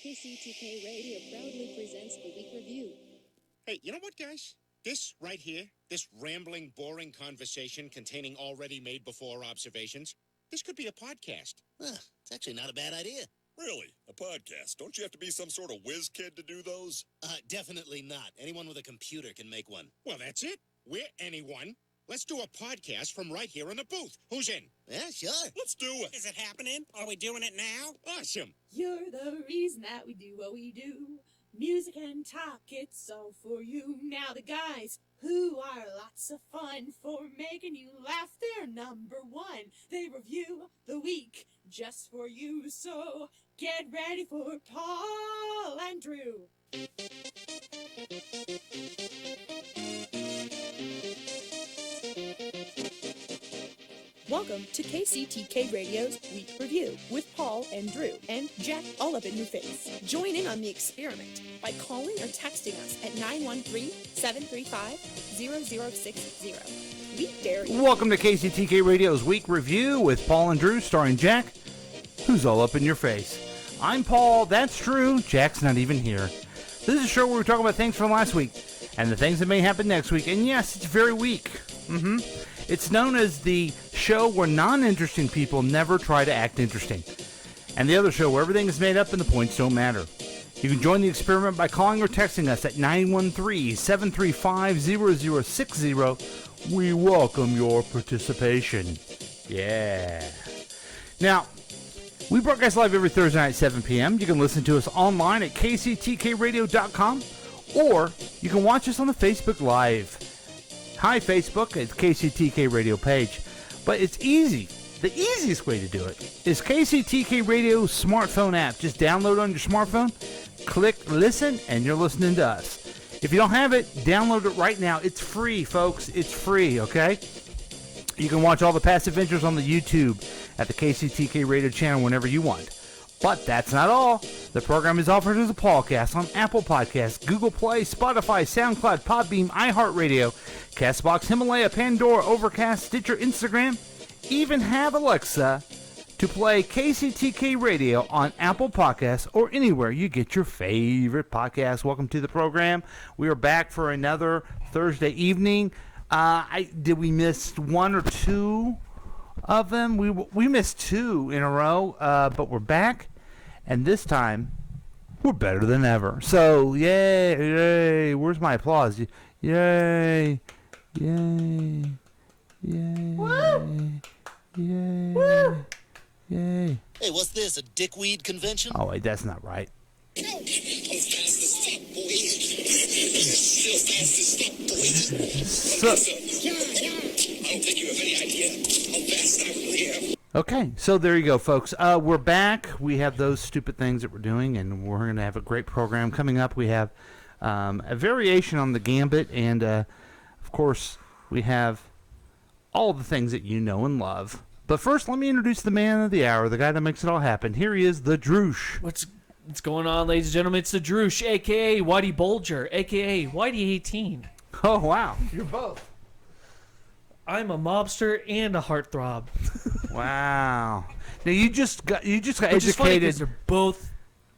KCTK Radio proudly presents the Week Review. Hey, you know what, guys? This right here, this rambling, boring conversation containing already made before observations, this could be a podcast. It's actually not a bad idea. Really? A podcast? Don't you have to be some sort of whiz kid to do those? Definitely not. Anyone with a computer can make one. Well, that's it. We're anyone. Let's do a podcast from right here in the booth. Who's in? Yeah, sure. Let's do it. Is it happening? Are we doing it now? Awesome. You're the reason that we do what we do. Music and talk, it's all for you. Now the guys who are lots of fun for making you laugh, they're number one. They review the week just for you. So get ready for Paul and Drew. Welcome to KCTK Radio's Week Review with Paul and Drew and Jack all up in your face. Join in on the experiment by calling or texting us at 913-735-0060. We dare you. Welcome to KCTK Radio's Week Review with Paul and Drew, starring Jack, who's all up in your face. I'm Paul, that's Drew, Jack's not even here. This is a show where we talk about things from last week and the things that may happen next week, and yes, it's very weak. It's known as the show where non-interesting people never try to act interesting, and the other show where everything is made up and the points don't matter. You can join the experiment by calling or texting us at 913-735-0060. We welcome your participation. Yeah. Now, we broadcast live every Thursday night at 7 p.m. You can listen to us online at kctkradio.com, or you can watch us on the Facebook Live. Hi, Facebook. It's KCTK Radio page. But it's easy. The easiest way to do it is KCTK Radio smartphone app. Just download it on your smartphone, click listen, and you're listening to us. If you don't have it, download it right now. It's free, folks. It's free, okay? You can watch all the past adventures on the YouTube at the KCTK Radio channel whenever you want. But that's not all. The program is offered as a podcast on Apple Podcasts, Google Play, Spotify, SoundCloud, Podbeam, iHeartRadio, CastBox, Himalaya, Pandora, Overcast, Stitcher, Instagram. Even have Alexa to play KCTK Radio on Apple Podcasts or anywhere you get your favorite podcasts. Welcome to the program. We are back for another Thursday evening. Did we miss one or two of them? We missed two in a row, but we're back. And this time, we're better than ever. So, yay, yay. Where's my applause? Yay, yay, yay, Woo! yay, Woo! yay. Hey, what's this, a dickweed convention? Oh, wait, that's not right. How fast is step, boy? Still fast as step, boy. So, I don't think you have any idea how fast I really am. okay, so there you go, folks. We're back. We have those stupid things that we're doing, and we're going to have a great program coming up. We have a variation on the Gambit, and, of course, we have all the things that you know and love. But first, let me introduce the man of the hour, the guy that makes it all happen. Here he is, the Droosh. What's going on, ladies and gentlemen? It's the Droosh, a.k.a. Whitey Bulger, a.k.a. Whitey18. Oh, wow. You're both. I'm a mobster and a heartthrob. Wow. Now, you just got Which is funny educated. because they're both,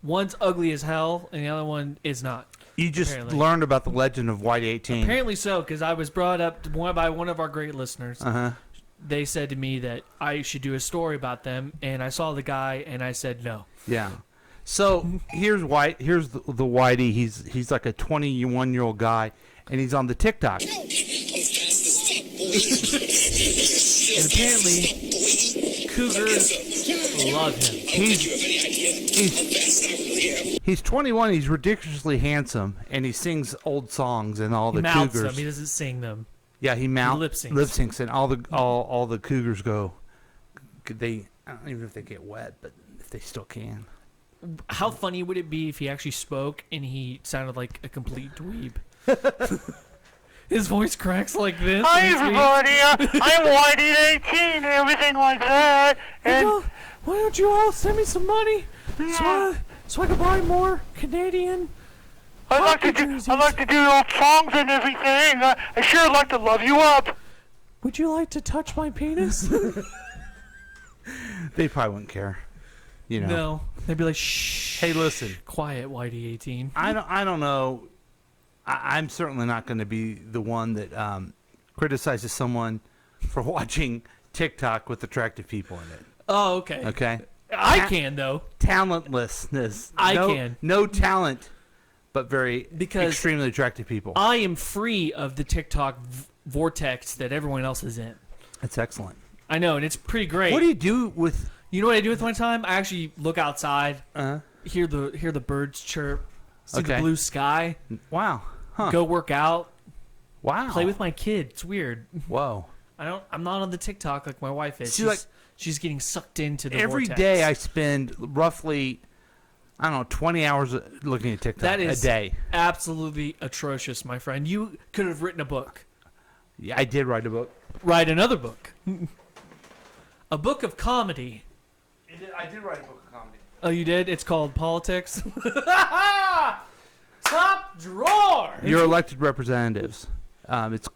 one's ugly as hell and the other one is not. You just apparently learned about the legend of White 18. Apparently so, because I was brought up by one of our great listeners. Uh-huh. They said to me that I should do a story about them, and I saw the guy, and I said no. Yeah. So here's White. Here's the Whitey. He's like a 21-year-old guy, and he's on the TikTok. How fast is step, boy? And apparently, cougars love him. I don't think you have any idea how fast I really am. He's 21. He's ridiculously handsome, and he sings old songs and all He the mouths cougars. them. He doesn't sing them. Yeah, he lip syncs. lip syncs, and all the cougars go. I don't even know if they get wet, but if they still can. How funny would it be if he actually spoke and he sounded like a complete dweeb? His voice cracks like this. Hi, everybody. I'm Whitey 18 and everything like that. And Why don't you all send me some money so I can buy more Canadian I like to do old songs and everything. I sure like to love you up. Would you like to touch my penis? They probably wouldn't care. You know. No. They'd be like, shh. Hey, listen. Quiet, YD18. I don't know. I'm certainly not going to be the one that criticizes someone for watching TikTok with attractive people in it. Oh, okay. Okay? I can, though. Talentlessness. I can. No talent, but very Because extremely attractive people. I am free of the TikTok vortex that everyone else is in. That's excellent. I know, and it's pretty great. What do you do with... You know what I do with my time? I actually look outside, Uh-huh. hear the birds chirp, see the Okay. blue sky, Wow. Huh. go work out, Wow. play with my kid. It's weird. Whoa. I'm not on the TikTok like my wife is. See, She's getting sucked into the Every vortex. day I spend roughly, 20 hours looking at TikTok That is a day. absolutely atrocious, my friend. You could have written a book. Yeah, I did write a book. Write another book. A book of comedy. I did write a book of comedy. Oh, you did? It's called Politics. Top drawer. Your elected representatives. It's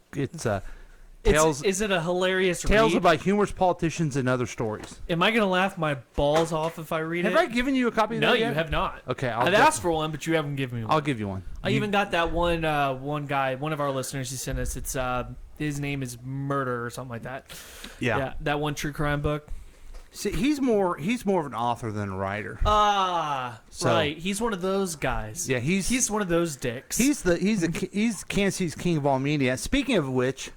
tales Is it a hilarious tales read? about humorous politicians and other stories. Am I going to laugh my balls off if I read Have it? I given you a copy of No, that you yet? have not. Okay, I've asked for one, but you haven't given me one. I'll give you one. I even got that one guy, one of our listeners, he sent us. It's his name is Murder or something like that. Yeah. That one true crime book. See, he's more of an author than a writer. So- Right. He's one of those guys. Yeah, he's one of those dicks. He's Kansas City's king of all media. Speaking of which,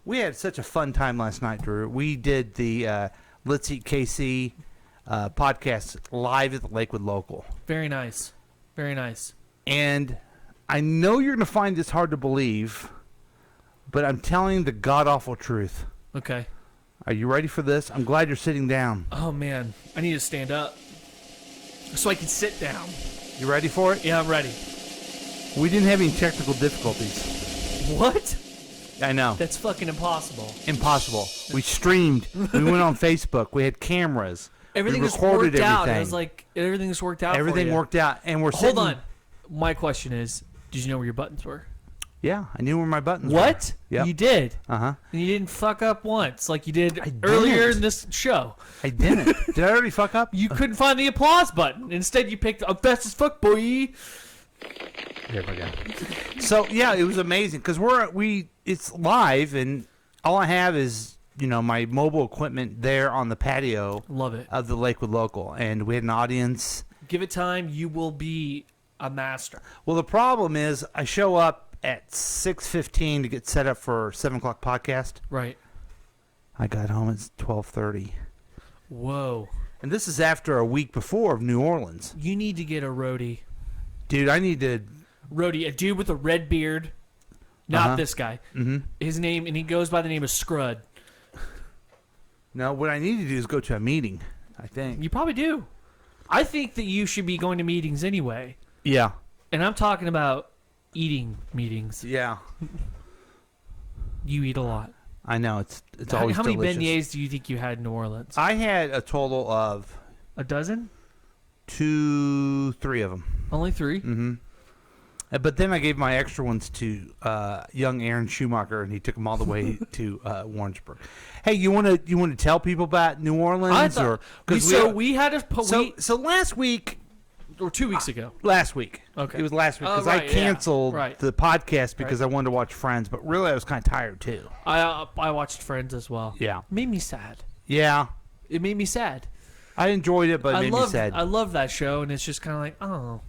we had such a fun time last night, Drew. We did the Let's Eat KC podcast live at the Lakewood Local. Very nice. Very nice. And I know you're going to find this hard to believe, but I'm telling the god-awful truth. Okay. Are you ready for this? I'm glad you're sitting down. Oh man, I need to stand up so I can sit down. You ready for it? Yeah, I'm ready. We didn't have any technical difficulties. What? I know. That's fucking impossible. Impossible. We streamed. We went on Facebook. We had cameras. Everything we just recorded worked out. everything. I was like, everything just worked out. Everything for you. worked out, and we're Hold sitting. on. My question is, did you know where your buttons were? Yeah, I knew where my buttons were. What? Yep. You did? Uh-huh. And you didn't fuck up once like you did I earlier didn't. in this show. I didn't. Did I already fuck up? You couldn't find the applause button. Instead, you picked up fast as fuck, boy. Here we go. So yeah, it was amazing because it's live, and all I have is my mobile equipment there on the patio. Love it. Of the Lakewood Local, and we had an audience. Give it time. You will be a master. Well, the problem is I show up at 6:15 to get set up for 7 o'clock podcast. Right. I got home at 12:30. Whoa. And this is after a week before of New Orleans. You need to get a roadie. Dude, I need to... Roadie, a dude with a red beard. Not Uh-huh. this guy. Mm-hmm. His name, and he goes by the name of Scrud. No, what I need to do is go to a meeting, I think. You probably do. I think that you should be going to meetings anyway. Yeah. And I'm talking about eating meetings. Yeah. You eat a lot. I know. It's always How many delicious. beignets do you think you had in New Orleans? I had a total of... A dozen? 3 of them. Only 3? Mm-hmm. But then I gave my extra ones to young Aaron Schumacher, and he took them all the way to Warrensburg. Hey, you want to tell people about New Orleans? I thought, we had a... So last week... Or 2 weeks ago. Last week. Okay. It was last week because right, I canceled right. the podcast because I wanted to watch Friends, but really I was kind of tired too. I watched Friends as well. Yeah. It made me sad. Yeah. It made me sad. I enjoyed it, but it made me sad. I love that show, and it's just kind of like, oh.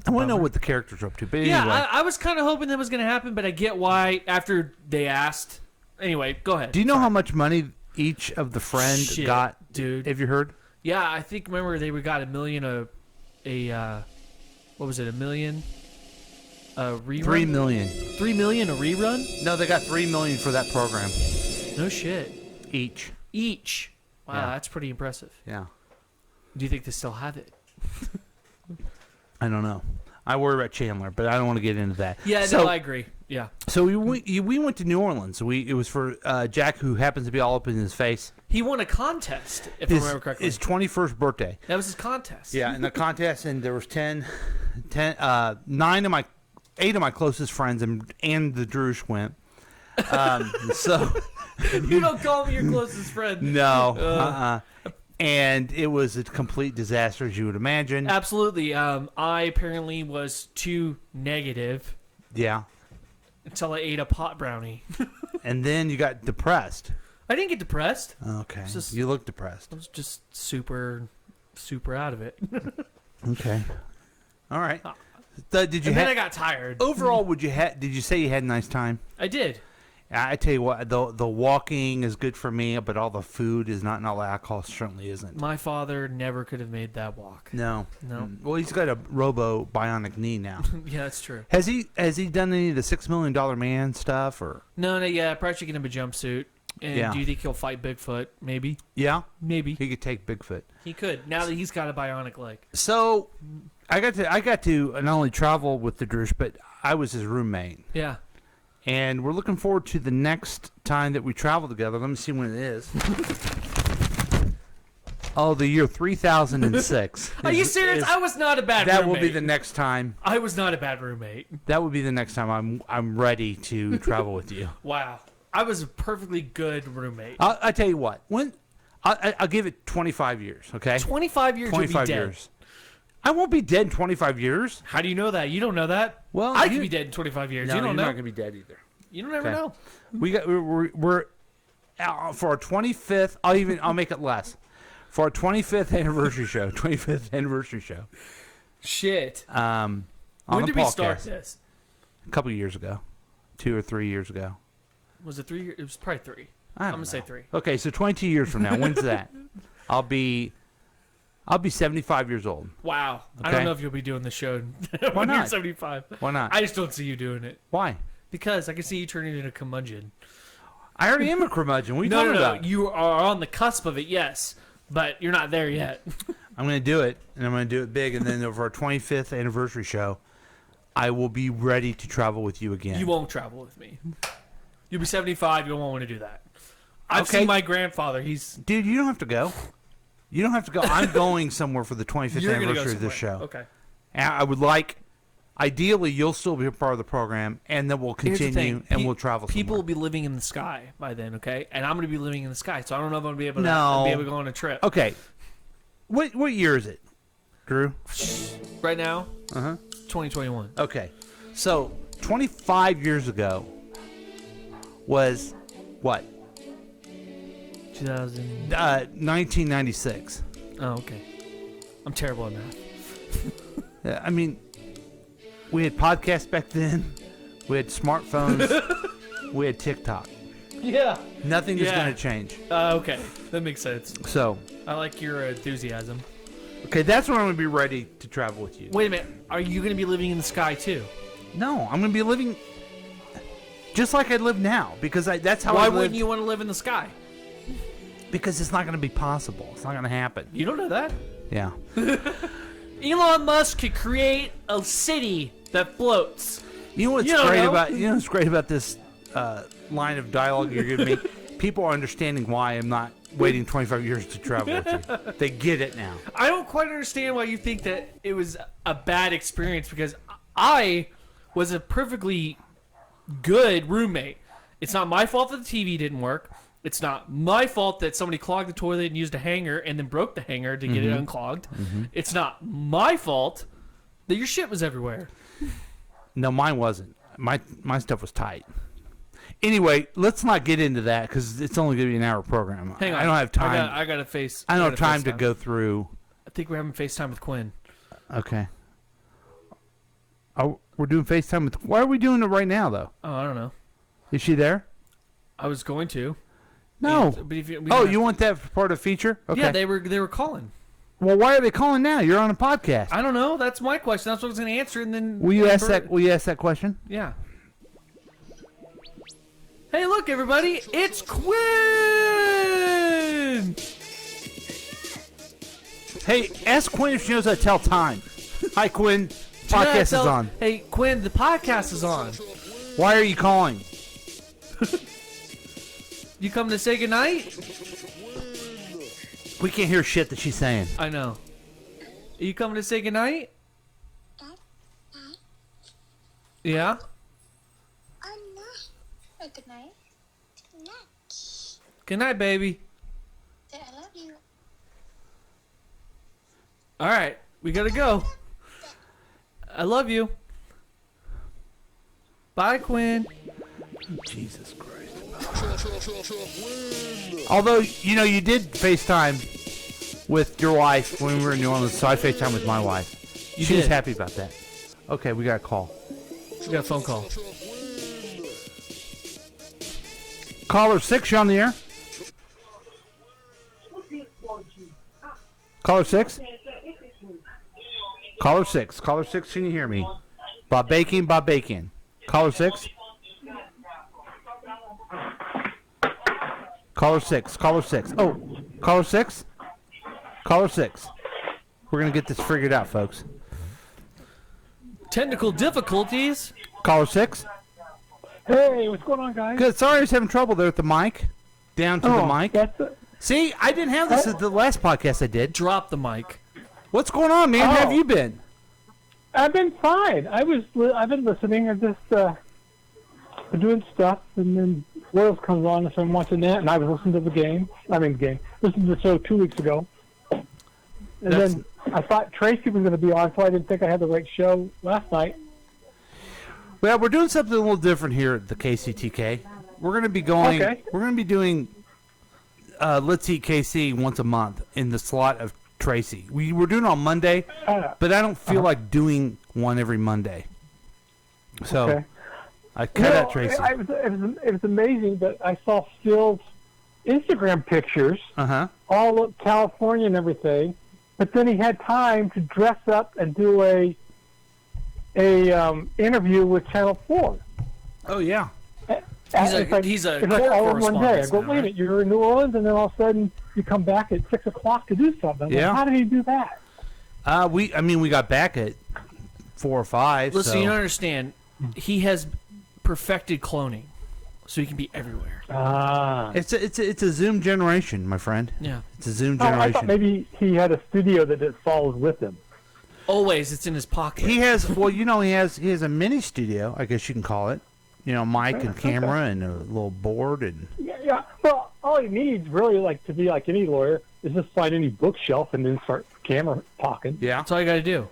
I want to know what the characters are up to. But Yeah, anyway. I was kind of hoping that was going to happen, but I get why after they asked. Anyway, go ahead. Do you know how much money each of the friends Shit, got, dude? Have you heard? Yeah, I think, remember, they got $1 million what was it, $1 million? Rerun? $3 million. $3 million a rerun? No, they got $3 million for that program. No shit. Each. Wow, Yeah. that's pretty impressive. Yeah. Do you think they still have it? I don't know. I worry about Chandler, but I don't want to get into that. Yeah, so, no, I agree. Yeah. So we went to New Orleans. It was for Jack, who happens to be all up in his face. He won a contest, if I remember correctly. His 21st birthday. That was his contest. Yeah, in the contest, and there was 8 of my closest friends, and the Drush went. So You don't call me your closest friend. no, and it was a complete disaster, as you would imagine. Absolutely. I apparently was too negative Yeah. until I ate a pot brownie. And then you got depressed. I didn't get depressed. Okay. Just- You look depressed. I was just super out of it. Okay. All right. Did you And then ha- I got tired. overall? Did you say you had a nice time? I did. I tell you what, the walking is good for me, but all the food is not, and all the alcohol certainly isn't. My father never could have made that walk. No. No. Well, he's got a robo bionic knee now. Yeah, that's true. Has he done any of the $6 Million Man stuff or? No, yeah, probably should get him a jumpsuit. And Yeah. do you think he'll fight Bigfoot? Maybe. Yeah, Maybe. he could take Bigfoot. He could, now that he's got a bionic leg. So, I got to not only travel with the Drush, but I was his roommate, Yeah. and we're looking forward to the next time that we travel together. Let me see when it is. Oh, the year 3006. Are you serious? I was not a bad That roommate. will be the next time. I was not a bad roommate. That will be the next time I'm ready to travel with you. Wow. I was a perfectly good roommate. I'll tell you what. I'll give it 25 years. Okay. 25 years you'll be 25 dead. years. I won't be dead in 25 years. How do you know that? You don't know that. Well, I could be dead in 25 years. No, you don't you're know. not gonna be dead either. You don't ever Okay. know. We're for our 25th. I'll make it less. For our 25th anniversary show. 25th anniversary show. Shit. On When the did we start podcast. this? A couple years ago, 2 or 3 years ago. Was it 3 years? It was probably 3. I I'm don't gonna say know. 3. Okay, so 22 years from now, when's that? I'll be 75 years old. Wow. I Okay. don't know if you'll be doing the show Why when you're not? 75. Why not? I just don't see you doing it Why? because I can see you turning into a curmudgeon. I already am a curmudgeon. What are you No, talking no, no. about? You are on the cusp of it, yes, but you're not there yet. I'm going to do it, and I'm going to do it big, and then over our 25th anniversary show, I will be ready to travel with you again. You won't travel with me. You'll be 75. You won't want to do that. I've Okay. seen my grandfather. He's Dude, you don't have to go. You don't have to go. I'm going somewhere for the 25th you're gonna go anniversary of this show. somewhere. Okay. And I would like, ideally, you'll still be a part of the program, and then we'll Here's the continue, thing. and we'll travel People will somewhere. be living in the sky by then, okay? And I'm going to be living in the sky, so I don't know if I'm going to be able to, No. be able to go on a trip. Okay. What year is it, Drew? Right now, Uh-huh. 2021. Okay. So, 25 years ago was what? 2000. 1996. Oh, okay. I'm terrible at math. I mean, we had podcasts back then. We had smartphones. We had TikTok. Yeah. Nothing is Yeah. going to change. Okay. That makes sense. So, I like your enthusiasm. okay, that's when I'm going to be ready to travel with you. Wait a minute. Are you going to be living in the sky too? No, I'm going to be living just like I live now because that's how Why I wouldn't lived. you want to live in the sky? Because it's not going to be possible. It's not going to happen. You don't know that. Yeah. Elon Musk could create a city that floats. You know what's You don't great know. about what's great about this line of dialogue you're giving me? People are understanding why I'm not waiting 25 years to travel with you. They get it now. I don't quite understand why you think that it was a bad experience because I was a perfectly good roommate. It's not my fault that the TV didn't work. It's not my fault that somebody clogged the toilet and used a hanger and then broke the hanger to get it unclogged. It's not my fault that your shit was everywhere. No, mine wasn't. My stuff was tight. Anyway, let's not get into that because it's only going to be an hour program. Hang on. I don't have time. I got to face. I don't have gotta time to FaceTime. go through. I think we're having FaceTime with Quinn. Okay. We're doing FaceTime with. Why are we doing it right now, though? Oh, I don't know. Is she there? I was going to. No. But if we Oh, don't you have- want that for part of feature? Okay. Yeah, they were calling. Well, why are they calling now? You're on a podcast. I don't know. That's my question. That's what I was going to answer, and then Will you ask that? Will you ask that question? Yeah. Hey, look, everybody! It's Quinn. Hey, ask Quinn if she knows how to tell time. Hi, Quinn. Podcast is on. Hey, Quinn, the podcast is on. Why are you calling? You coming to say goodnight? We can't hear shit that she's saying. I know. Are you coming to say goodnight? Yeah. Good night. Good night. Good night, baby. I love you. All right, we gotta go. I love you. Bye, Quinn. Jesus Christ. Although, you did FaceTime with your wife when we were in New Orleans, so I FaceTime with my wife. She was happy about that. Okay, we got a call. We got a phone call. Caller 6, you're on the air. Caller 6? Caller 6. Caller 6, can you hear me? Bob Bacon. Caller 6? Caller 6. Oh, caller 6? Caller 6. We're going to get this figured out, folks. Technical difficulties. Caller 6? Hey, what's going on, guys? Good. Sorry I was having trouble there with the mic. Down to the mic. See, I didn't have this at the last podcast I did. Drop the mic. What's going on, man? How have you been? I've been fine. I've been listening. I've just been doing stuff, and then Royals comes on, so I'm watching that, and I was listening to the game. Listened to the show 2 weeks ago. And then I thought Tracy was going to be on, so I didn't think I had the right show last night. Well, we're doing something a little different here at the KCTK. We're going to be going. Okay. We're going to be doing Let's Eat KC once a month in the slot of Tracy. We were doing it on Monday, but I don't feel like doing one every Monday. So I cut out Tracy. It was amazing, but I saw Phil's Instagram pictures, all of California and everything. But then he had time to dress up and do a interview with Channel 4. Oh yeah. He's a it's like all in one day. I go, wait a minute, you're in New Orleans, and then all of a sudden you come back at 6 o'clock to do something. Yeah. Like, how did he do that? We got back at 4 or 5. Listen, so. you don't understand. He has perfected cloning, so he can be everywhere. It's a Zoom generation, my friend. Yeah. It's a Zoom I generation. thought maybe he had a studio that just follows with him. Always, it's in his pocket. He has he has a mini studio, I guess you can call it. Mic and camera and a little board and. Yeah. Well, all he needs really, to be like any lawyer, is just find any bookshelf and then start camera talking. Yeah. That's all you got to do.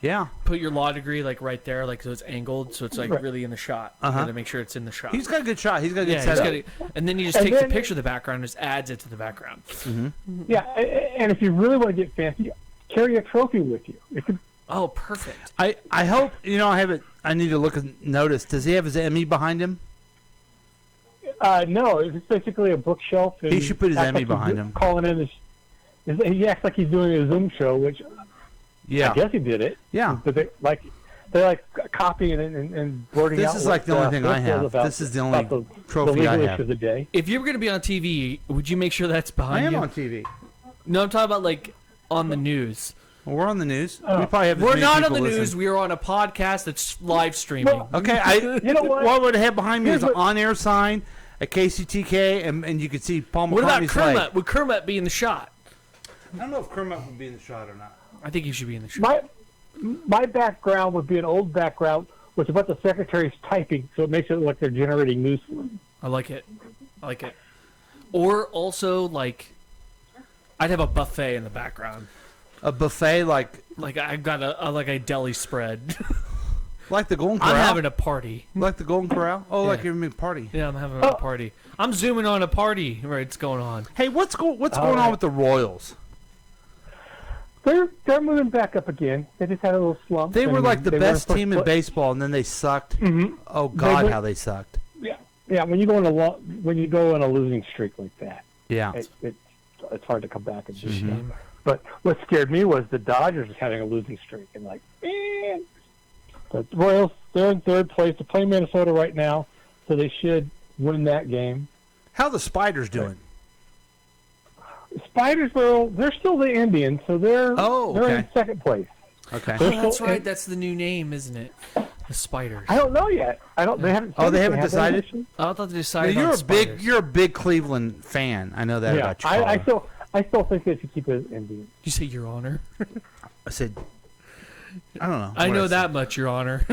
Yeah. Put your law degree right there, so it's angled, so it's really in the shot. You got to make sure it's in the shot. He's got a good shot. He's got a good setup. And then you just take the picture of the background and just adds it to the background. Mm-hmm. Yeah, and if you really want to get fancy, carry a trophy with you. It could. Oh, perfect. I hope I have it. I need to look and notice. Does he have his Emmy behind him? No, it's basically a bookshelf. He should put his Emmy behind him. Calling in he acts like he's doing a Zoom show, which I guess he did it. Yeah, but they're copying and boarding out. This is the only thing I have. This is the only trophy I have. Of the day. If you were going to be on TV, would you make sure that's behind you? I am on TV. No, I'm talking about on the news. Well, we're on the news. We probably have. We're not on the news. We are on a podcast that's live streaming. Well, okay, you know what? would I have behind me is an on-air sign, a KCTK, and you could see Paul McCartney's What about Kermit? leg. Would Kermit be in the shot? I don't know if Kermit would be in the shot or not. I think he should be in the shot. My background would be an old background, which is what the secretary's typing, so it makes it look like they're generating news. I like it. Or also I'd have a buffet in the background. A buffet I've got a deli spread. Like the Golden Corral? I'm having a party. Like the Golden Corral? Oh, Yeah. like you're having a party. Yeah, I'm having a party. I'm zooming on a party where it's going on. Hey, what's going on with the Royals? They're moving back up again. They just had a little slump. They were like the best team in baseball, and then they sucked. Mm-hmm. Oh God, how they sucked! Yeah. When you go on a losing streak like that, yeah, it's hard to come back and do Mm-hmm. that. But what scared me was the Dodgers having a losing streak, and man. But the Royals, they're in third place. They're playing Minnesota right now, so they should win that game. How the Spiders doing? Spiders, they're still the Indians, so they're in second place. Okay. That's right. That's the new name, isn't it? The Spiders. I don't know yet. They haven't. Oh, they haven't decided. I thought they decided. Now, on you're a big Cleveland fan. I know that about you. I still think they should keep it as Indians. You say, Your Honor? I said, I don't know. I know that much, Your Honor.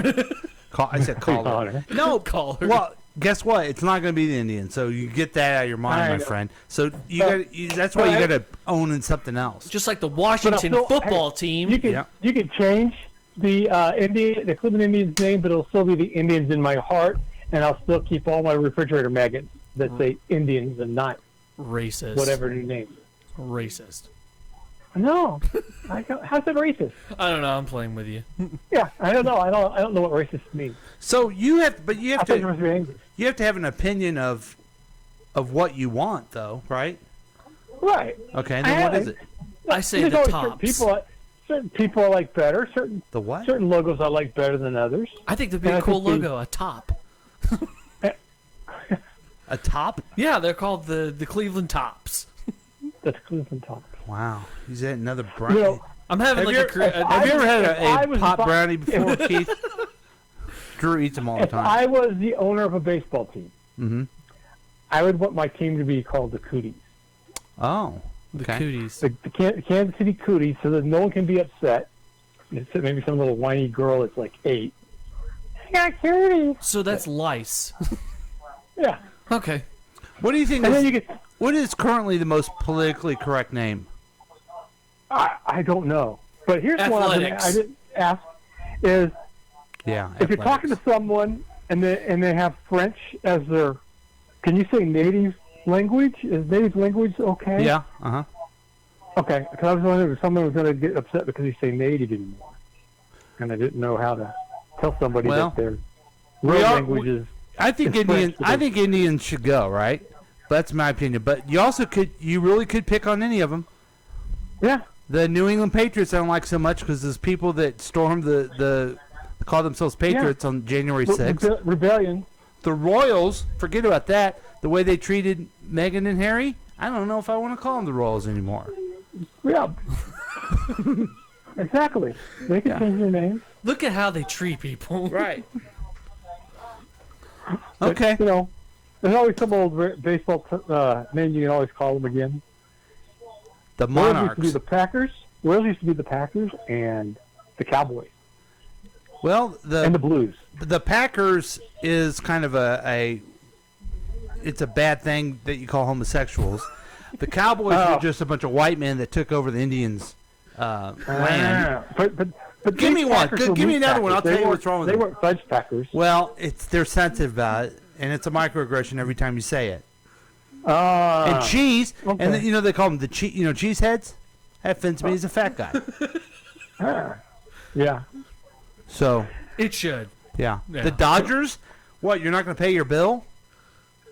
I said caller. No, caller. Well, guess what? It's not going to be the Indians. So you get that out of your mind, I my know. friend. So that's why you got to own in something else. Just like the Washington football team. You can change the the Cleveland Indians name, but it'll still be the Indians in my heart, and I'll still keep all my refrigerator magnets that say Indians and not Racist. whatever new name. Racist. No, how's that racist? I don't know. I'm playing with you. Yeah, I don't know. I don't know what racist means. So you have I thought you were saying English. you have to have an opinion of what you want, though, right? Right. Okay, and then what is it? I say There's the always tops. certain people I like better. The what? Certain logos I like better than others. I think that'd be And a I cool think logo. A top. A top? Yeah, they're called the Cleveland Tops. That's Cleveland top. Wow, he's at another brownie. You know, I'm having have like you, a. have you ever had I a was pop bu- brownie before, Keith? Drew eats them all the if time. I was the owner of a baseball team, Mm-hmm. I would want my team to be called the Cooties. Oh, The okay. cooties. The Kansas City Cooties, so that no one can be upset. Except maybe some little whiny girl that's like 8. I got cooties. So that's lice. Yeah. Okay. What do you think? And then Is, you get, what is currently the most politically correct name? I don't know. But here's one Athletics. I didn't ask is Yeah. if you're talking to someone and they have French as their, can you say native language? Is native language okay? Yeah. Uh huh. Okay, because I was wondering if someone was going to get upset because you say native anymore, and I didn't know how to tell somebody Well, that their we real are- language is. I think It's French, Indians. but I it's- think Indians should go. Right. That's my opinion. But you also could. You really could pick on any of them. Yeah. The New England Patriots I don't like so much because there's people that stormed the call themselves Patriots on January 6th. Rebellion. The Royals, forget about that. The way they treated Meghan and Harry, I don't know if I want to call them the Royals anymore. Yeah. Exactly. They can Yeah. change their name. Look at how they treat people. Right. But, Okay. You know, there's always some old baseball name you can always call them again. The Royals used to Monarchs. be the Packers. Royals used to be the Packers and the Cowboys Well, and the Blues. the Packers is kind of it's a bad thing that you call homosexuals. The Cowboys Oh. were just a bunch of white men that took over the Indians' land. But Give me these one. Packers were Give me meat another one. Packers. I'll They tell you weren't- what's wrong with They them. weren't fudge Packers. Well, they're sensitive about it, and it's a microaggression every time you say it. And cheese, okay. and they call them the cheese heads. That offends me as a fat guy. Yeah. So It should. yeah, Yeah. the Dodgers. What? You're not going to pay your bill?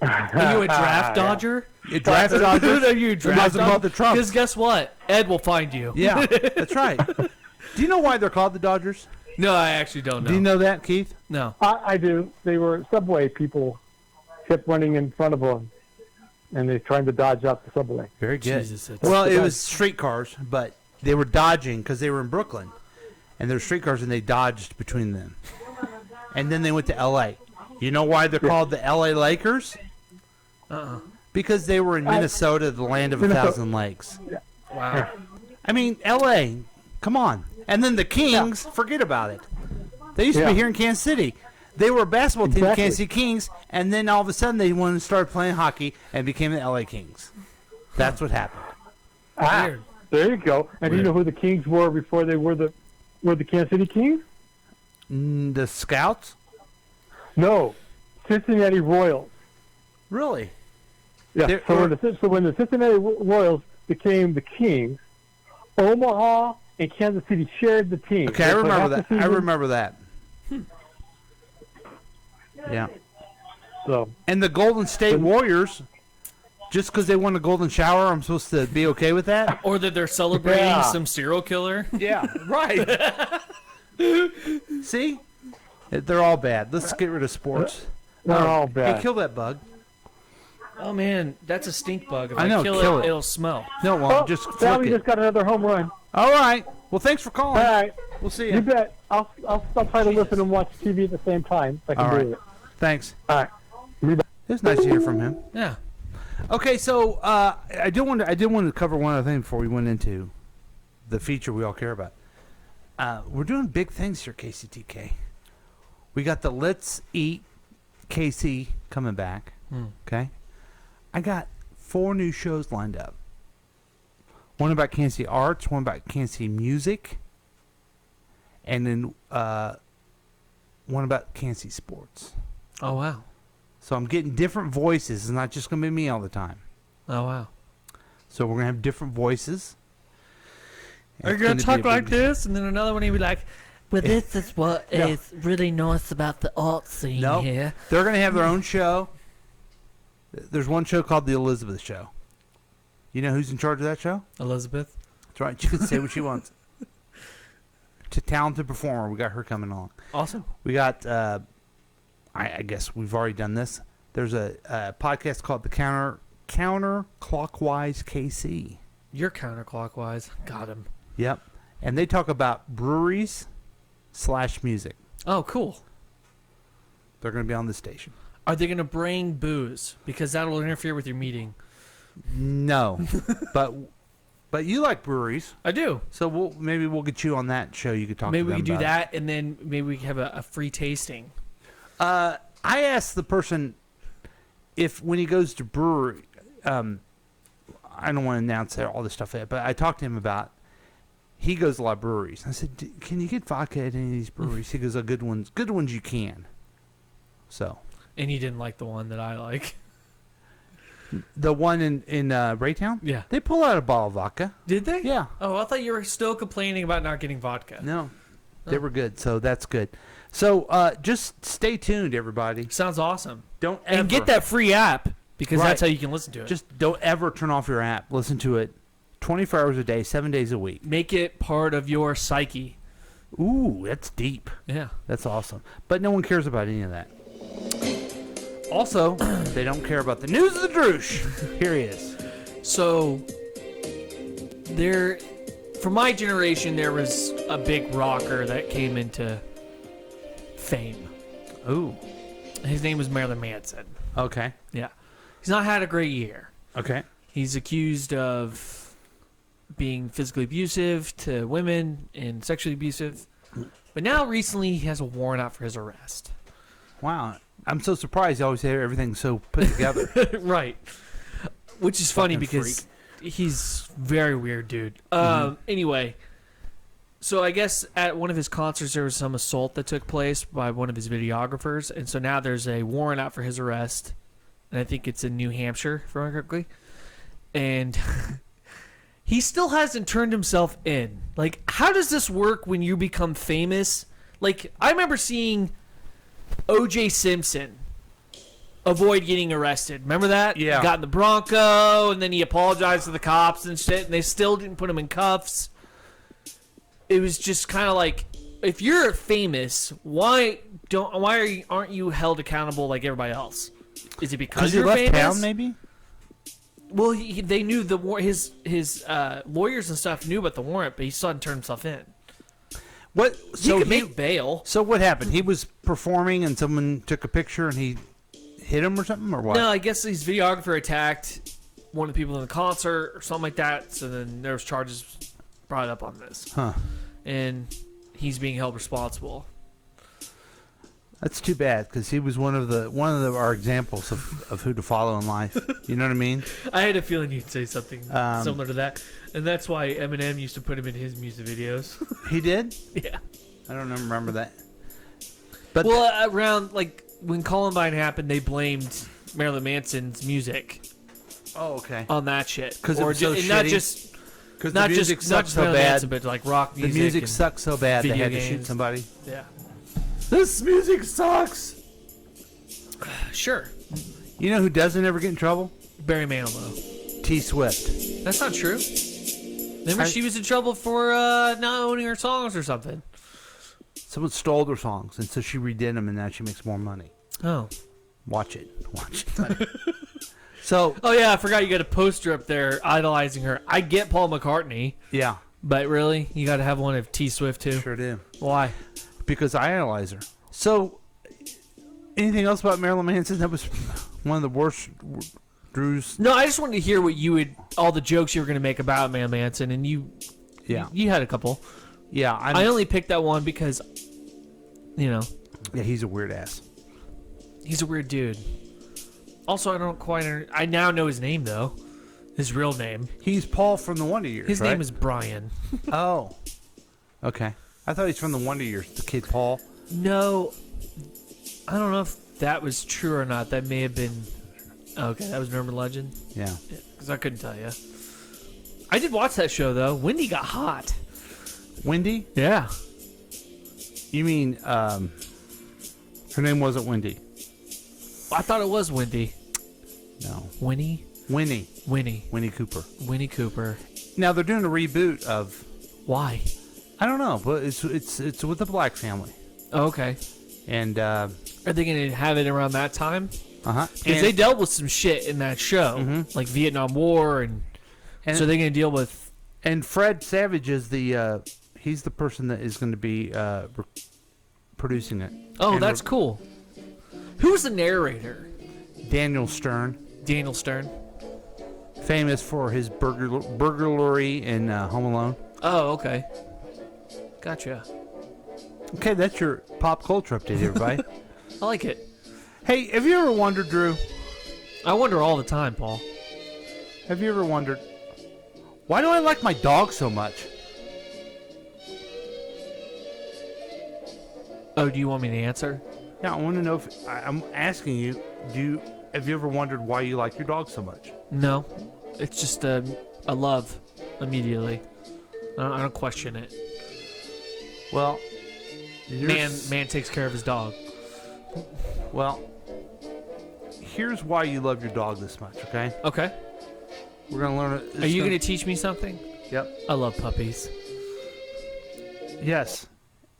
Are you a draft dodger? You draft Dodgers? Are you a draft Doesn't bother Trump. Because guess what? Ed will find you. Yeah, that's right. Do you know why they're called the Dodgers? No, I actually don't know. Do you know that, Keith? No. I do. They were subway people kept running in front of them, and they're trying to dodge out the subway. Very good. Jesus, it's- Well, it was streetcars, but they were dodging because they were in Brooklyn, and there were streetcars, and they dodged between them. And then they went to L.A. You know why they're called the L.A. Lakers? Because they were in Minnesota, the land of a thousand lakes. Wow. I mean, L.A., come on. And then the Kings, forget about it. They used to be Yeah. here in Kansas City. They were a basketball team, the Exactly. Kansas City Kings, and then all of a sudden they went and started playing hockey and became the L.A. Kings. That's what happened. Weird. There you go. And do you know who the Kings were before they were the Kansas City Kings? The Scouts? No, Cincinnati Royals. Really? Yeah. They're- So when the Cincinnati Royals became the Kings, Omaha and Kansas City shared the team. Okay, I They played remember half that. the I season. remember that. Yeah. So And the Golden State Warriors, just because they won a golden shower, I'm supposed to be okay with that? Or that they're celebrating Yeah. some serial killer. Yeah, right. See? They're all bad. Let's get rid of sports. they're Oh, all bad. Hey, kill that bug. Oh man, that's a stink bug. If I I, know, kill, kill it, it. it'll smell. No, well, Oh, just Sally flick it. just got another home run. All right. Well, thanks for calling. All right. We'll see You you. bet. I'll try to listen and watch TV at the same time if I can All do right. it. Thanks. All right. It was nice to hear from him. Yeah. Okay, so I did want to cover one other thing before we went into the feature we all care about. We're doing big things here, KCTK. We got the Let's Eat KC coming back. Okay. I got 4 new shows lined up. One about Kansas City Arts, one about Kansas City Music, and then one about Kansas City Sports. Oh, wow. So I'm getting different voices. It's not just going to be me all the time. Oh, wow. So we're going to have different voices. Are you going to talk like this? And then another one, he'll be like, well, this is what is really nice about the art scene here. They're going to have their own show. There's one show called The Elizabeth Show. You know who's in charge of that show? Elizabeth. That's right. She can say what she wants. It's a talented performer. We got her coming on. Awesome. We got, I guess we've already done this. There's a podcast called The Counterclockwise KC. You're counterclockwise. Got him. Yep. And they talk about breweries / music. Oh, cool. They're going to be on the station. Are they going to bring booze? Because that will interfere with your meeting. No. But you like breweries. I do. So maybe we'll get you on that show. You could talk to them Maybe we could do about that, and then maybe we can have a free tasting. I asked the person if when he goes to brewery, I don't want to announce all this stuff yet, but I talked to him about he goes to a lot of breweries. I said, can you get vodka at any of these breweries? He goes, good ones you can. So. And he didn't like the one that I like. The one in Raytown? Yeah. They pull out a bottle of vodka. Did they? Yeah. Oh, I thought you were still complaining about not getting vodka. No. They were good, so that's good. So just stay tuned, everybody. Sounds awesome. Don't ever. And get that free app, because that's how you can listen to it. Just don't ever turn off your app. Listen to it 24 hours a day, 7 days a week. Make it part of your psyche. Ooh, that's deep. Yeah. That's awesome. But no one cares about any of that. Also, they don't care about the news of the Droosh. Here he is. So, for my generation, there was a big rocker that came into fame. Ooh. His name was Marilyn Manson. Okay. Yeah. He's not had a great year. Okay. He's accused of being physically abusive to women and sexually abusive. But now, recently, he has a warrant out for his arrest. Wow. I'm so surprised. You always say everything's so put together. Right. Which is funny Fucking because he's very weird, dude. Anyway, so I guess at one of his concerts there was some assault that took place by one of his videographers, and so now there's a warrant out for his arrest, and I think it's in New Hampshire, if I remember correctly. And he still hasn't turned himself in. Like, how does this work when you become famous? Like, I remember seeing O.J. Simpson avoid getting arrested. Remember that? Yeah. He got in the Bronco, and then he apologized to the cops and shit, and they still didn't put him in cuffs. It was just kind of like, if you're famous, aren't you held accountable like everybody else? Is it because he you're left famous? town, maybe? Well, they knew his lawyers and stuff knew about the warrant, but he still hadn't turned himself in. What? So he could make bail. So what happened? He was performing and someone took a picture and he hit him or something, or what? No, I guess his videographer attacked one of the people in the concert or something like that. So then there was charges brought up on this. Huh. And he's being held responsible. That's too bad because he was one of our examples of who to follow in life. You know what I mean? I had a feeling you'd say something similar to that, and that's why Eminem used to put him in his music videos. He did? Yeah. I don't remember that. But around like when Columbine happened, they blamed Marilyn Manson's music. Oh, okay. On that shit, because it was so shitty. Not just because the music sucks so Marilyn bad, Manson, but like rock music. The music sucks so bad they had to shoot games. somebody. Yeah. This music sucks. Sure. You know who doesn't ever get in trouble? Barry Manilow. T Swift. That's not true. Remember, she was in trouble for not owning her songs or something. Someone stole their songs, and so she redid them, and now she makes more money. Oh. Watch it. So. Oh, yeah, I forgot you got a poster up there idolizing her. I get Paul McCartney. Yeah. But really? You got to have one of T Swift, too? Sure do. Why? Because I idolize her. So, anything else about Marilyn Manson? That was one of the worst Drews. No, I just wanted to hear what all the jokes you were going to make about Marilyn Manson, and you had a couple. Yeah. I only picked that one because, Yeah, he's a weird ass. He's a weird dude. Also, I don't quite. I now know his name though. His real name. He's Paul from the Wonder Years. His right? name is Brian. Oh. Okay. I thought he's from the Wonder Years. The kid Paul. No, I don't know if that was true or not. That may have been. Okay, that was an urban legend. Yeah. Because I couldn't tell you. I did watch that show though. Wendy got hot. Wendy? Yeah. You mean her name wasn't Wendy? I thought it was Wendy. No. Winnie. Winnie Cooper. Winnie Cooper. Now they're doing a reboot of. Why? I don't know, but it's with the Black family. Oh, okay. And are they going to have it around that time? Because And they dealt with some shit in that show, like Vietnam War, and so they're going to deal with. And Fred Savage is the he's the person that is going to be producing it. Oh, And that's cool. Who's the narrator? Daniel Stern. Daniel Stern. Famous for his burglary in Home Alone. Oh, okay. Gotcha. Okay, that's your pop culture update, everybody. I like it. Hey, have you ever wondered, Drew? I wonder all the time, Paul. Have you ever wondered, why do I like my dog so much? Oh, do you want me to answer? Yeah, I want to know if I'm asking you. Have you ever wondered why you like your dog so much? No, it's just a love immediately. I don't question it. Well, man takes care of his dog. Well, here's why you love your dog this much. Okay. Okay. We're gonna learn it. Are you gonna teach me something? Yep. I love puppies. Yes,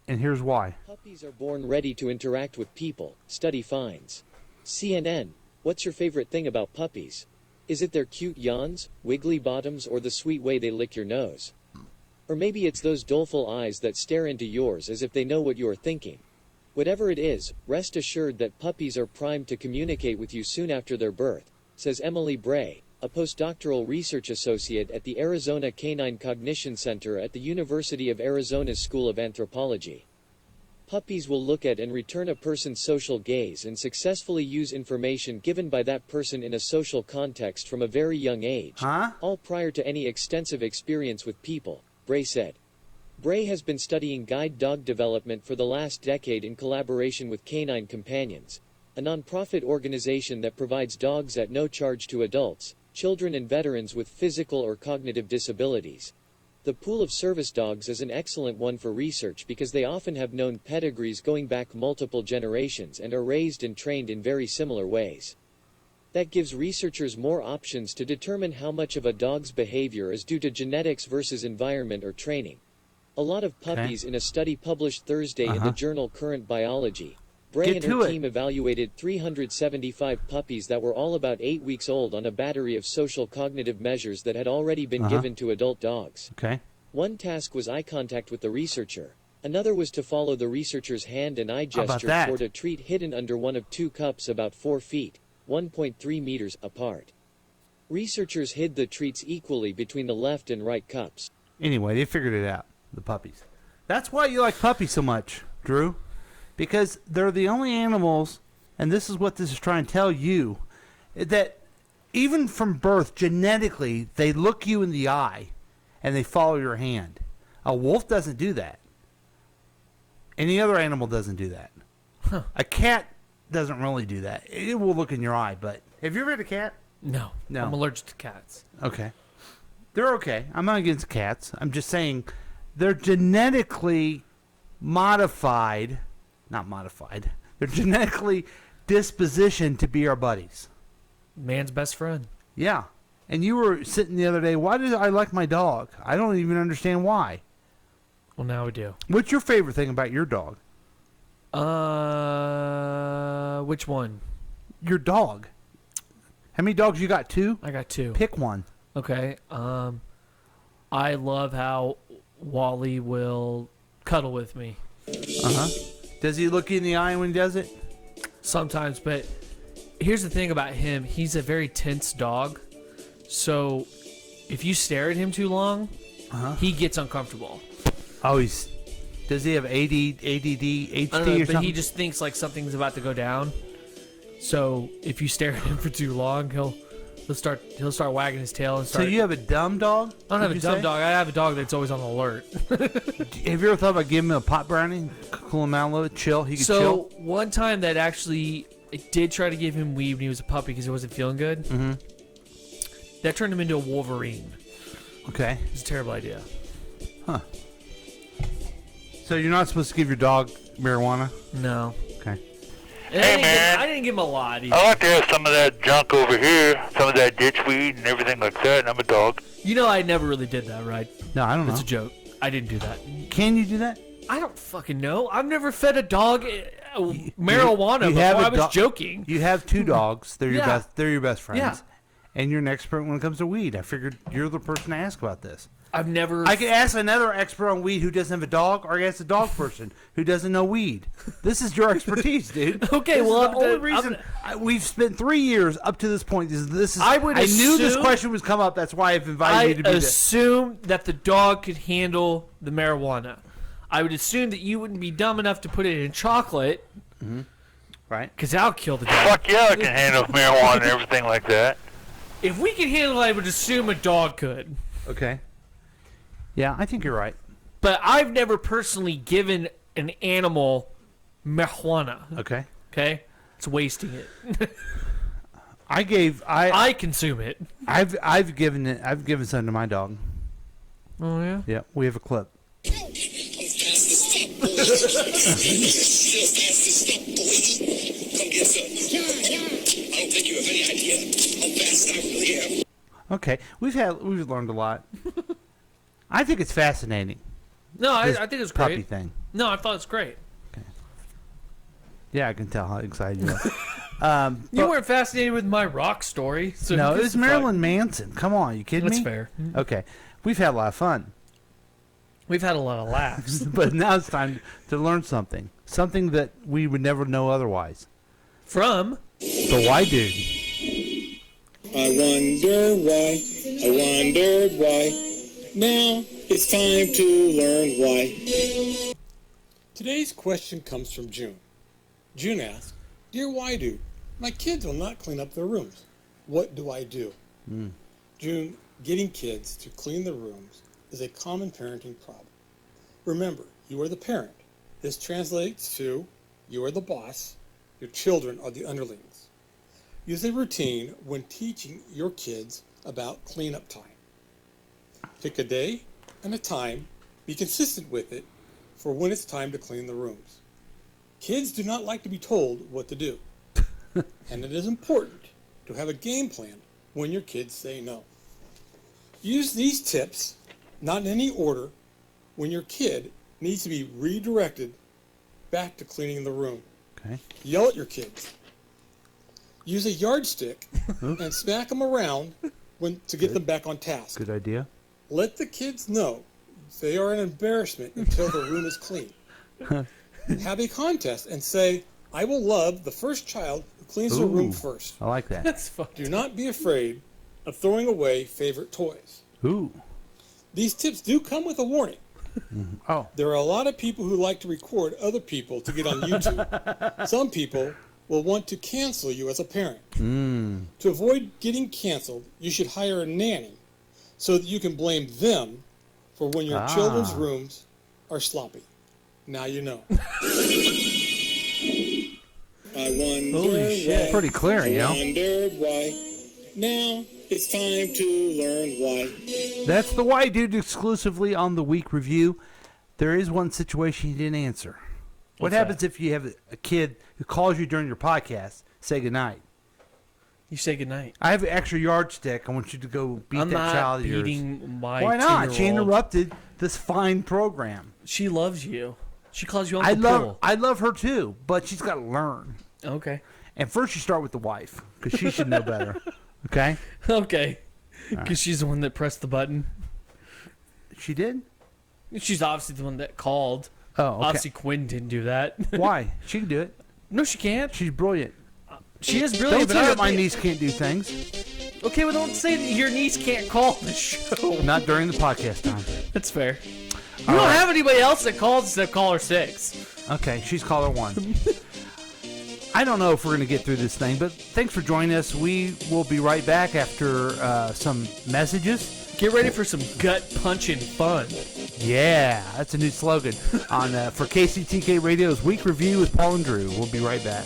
and here's why. Puppies are born ready to interact with people, study finds. CNN, what's your favorite thing about puppies? Is it their cute yawns, wiggly bottoms, or the sweet way they lick your nose? Or maybe it's those doleful eyes that stare into yours as if they know what you are thinking. Whatever it is, rest assured that puppies are primed to communicate with you soon after their birth, says Emily Bray, a postdoctoral research associate at the Arizona Canine Cognition Center at the University of Arizona's School of Anthropology. Puppies will look at and return a person's social gaze and successfully use information given by that person in a social context from a very young age, all prior to any extensive experience with people, Bray said. Bray has been studying guide dog development for the last decade in collaboration with Canine Companions, a nonprofit organization that provides dogs at no charge to adults, children and veterans with physical or cognitive disabilities. The pool of service dogs is an excellent one for research because they often have known pedigrees going back multiple generations and are raised and trained in very similar ways. That gives researchers more options to determine how much of a dog's behavior is due to genetics versus environment or training. A lot of puppies in a study published Thursday in the journal Current Biology. Bray and her team evaluated 375 puppies that were all about 8 weeks old on a battery of social cognitive measures that had already been given to adult dogs. Okay. One task was eye contact with the researcher. Another was to follow the researcher's hand and eye gesture toward a treat hidden under one of two cups about 4 feet, 1.3 meters apart. Researchers hid the treats equally between the left and right cups. Anyway, they figured it out, the puppies. That's why you like puppies so much, Drew. Because they're the only animals, and this is what this is trying to tell you, that even from birth, genetically, they look you in the eye and they follow your hand. A wolf doesn't do that. Any other animal doesn't do that. Huh. A cat doesn't really do that. It will look in your eye, but have you ever had a cat? No. I'm allergic to cats. Okay. They're okay. I'm not against cats. I'm just saying they're genetically modified. Not modified. They're genetically dispositioned to be our buddies. Man's best friend. Yeah. And you were sitting the other day, why do I like my dog? I don't even understand why. Well, now we do. What's your favorite thing about your dog? Which one? Your dog. How many dogs you got? 2? I got 2. Pick one. Okay. I love how Wally will cuddle with me. Does he look you in the eye when he does it? Sometimes, but here's the thing about him. He's a very tense dog. So if you stare at him too long, he gets uncomfortable. Oh, does he have ADD, HD, I don't know, or but something? he just thinks like something's about to go down. So if you stare at him for too long, he'll start wagging his tail and So start. you have a dumb dog? I don't have a Would you dumb say? dog. I have a dog that's always on alert. Have you ever thought about giving him a pot brownie, cool him out a little, chill? He could So chill. one time that actually, I did try to give him weed when he was a puppy because he wasn't feeling good. Mm-hmm. That turned him into a Wolverine. Okay. It's a terrible idea. Huh. So you're not supposed to give your dog marijuana? No. Okay. And I didn't give him a lot either. I like to have some of that junk over here, some of that ditch weed and everything like that, and I'm a dog. You know, I never really did that, right? No, I don't know. It's a joke. I didn't do that. Can you do that? I don't fucking know. I've never fed a dog marijuana before. I was joking. You have two dogs. They're your Yeah. best. They're your best friends. Yeah. And you're an expert when it comes to weed. I figured you're the person to ask about this. I've never. I could ask another expert on weed who doesn't have a dog, or I could ask a dog person who doesn't know weed. This is your expertise, dude. Okay, This well, is the only reason we've spent 3 years up to this point. This is. I knew this assume- question was come up. That's why I've invited you to be I this. assume that the dog could handle the marijuana. I would assume that you wouldn't be dumb enough to put it in chocolate. Mm-hmm. Right. Because that'll kill the dog. Fuck yeah, I can handle marijuana and everything like that. If we can handle it, I would assume a dog could. Okay. Yeah, I think you're right. But I've never personally given an animal marijuana. Okay. Okay? It's wasting it. I consume it. I've given some to my dog. Oh yeah? Yeah, we have a clip. I'm fast as fuck, boy. Still fast as fuck, boy. Come get some. I don't think you have any idea how fast I really am. Okay, we've learned a lot. I think it's fascinating. No, I This think it's puppy great. thing. No, I thought it's great. Yeah, I can tell how excited you are. You weren't fascinated with my rock story. So No, who it gives was a fuck? Marilyn Manson. Come on, you kidding That's me? fair. Okay, we've had a lot of fun. We've had a lot of laughs. But now it's time to learn something. Something that we would never know otherwise. From the Why Dude. I wonder why. I wondered why. Now it's time to learn why. Today's question comes from June. June asks, Dear Why Dude, my kids will not clean up their rooms. What do I do? June, getting kids to clean their rooms is a common parenting problem. Remember, you are the parent. This translates to you are the boss, your children are the underlings. Use a routine when teaching your kids about cleanup time. Pick a day and a time, be consistent with it for when it's time to clean the rooms. Kids do not like to be told what to do, and it is important to have a game plan when your kids say no. Use these tips, not in any order, when your kid needs to be redirected back to cleaning the room. Okay. Yell at your kids. Use a yardstick and smack them around to get them back on task. Good idea. Let the kids know they are an embarrassment until the room is clean. Have a contest and say, I will love the first child who cleans their room Ooh, first. I like that. That's fun. Do not be afraid of throwing away favorite toys. Ooh. These tips do come with a warning. Oh. There are a lot of people who like to record other people to get on YouTube. Some people will want to cancel you as a parent. To avoid getting canceled, you should hire a nanny so that you can blame them for when your children's rooms are sloppy. Now you know. I wonder Holy shit. why. Pretty clear, you know? I wondered why. Now it's time to learn why. That's the Why Dude exclusively on the week review. There is one situation you didn't answer. What What's happens if you have a kid who calls you during your podcast, say goodnight? You say goodnight. I have an extra yardstick. I want you to go beat I'm that not child of yours. beating my Why not? She 2-year-old. interrupted this fine program. She loves you. She calls you Uncle I love her too, but she's got to learn. Okay. And first you start with the wife, because she should know better. Okay? Okay. All Because she's the one that pressed the button. She did? She's obviously the one that called. Oh, okay. Obviously Quinn didn't do that. Why? She can do it. No, she can't. She's brilliant. She is brilliant, Don't but say I that my don't- niece can't do things. Okay, well, don't say that your niece can't call the show. Not during the podcast time. That's fair. You All don't right. have anybody else that calls except caller 6. Okay, she's caller 1. I don't know if we're going to get through this thing, but thanks for joining us. We will be right back after some messages. Get ready for some gut-punching fun. Yeah, that's a new slogan on for KCTK Radio's Week Review with Paul and Drew. We'll be right back.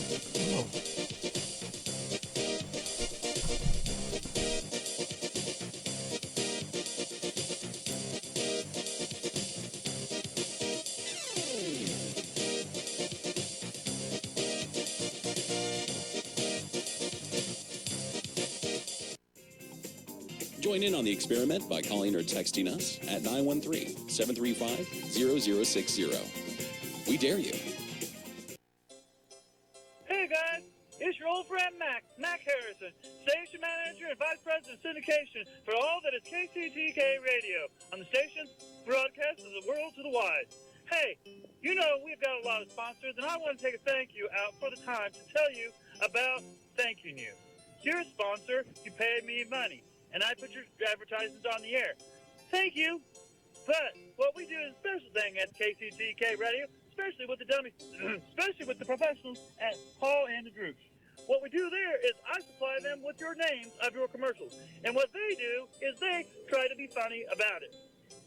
Join in on the experiment by calling or texting us at 913-735-0060. We dare you. Hey guys, it's your old friend Mac Harrison, station manager and vice president of syndication for all that is KCTK Radio on the station broadcast of the world to the wide. Hey, you know we've got a lot of sponsors, and I want to take a thank you out for the time to tell you about thanking you. You're a sponsor, you pay me money, and I put your advertisements on the air. Thank you. But what we do is a special thing at KCTK Radio, especially with the dummies, especially with the professionals at Paul and the Droosh. What we do there is I supply them with your names of your commercials. And what they do is they try to be funny about it.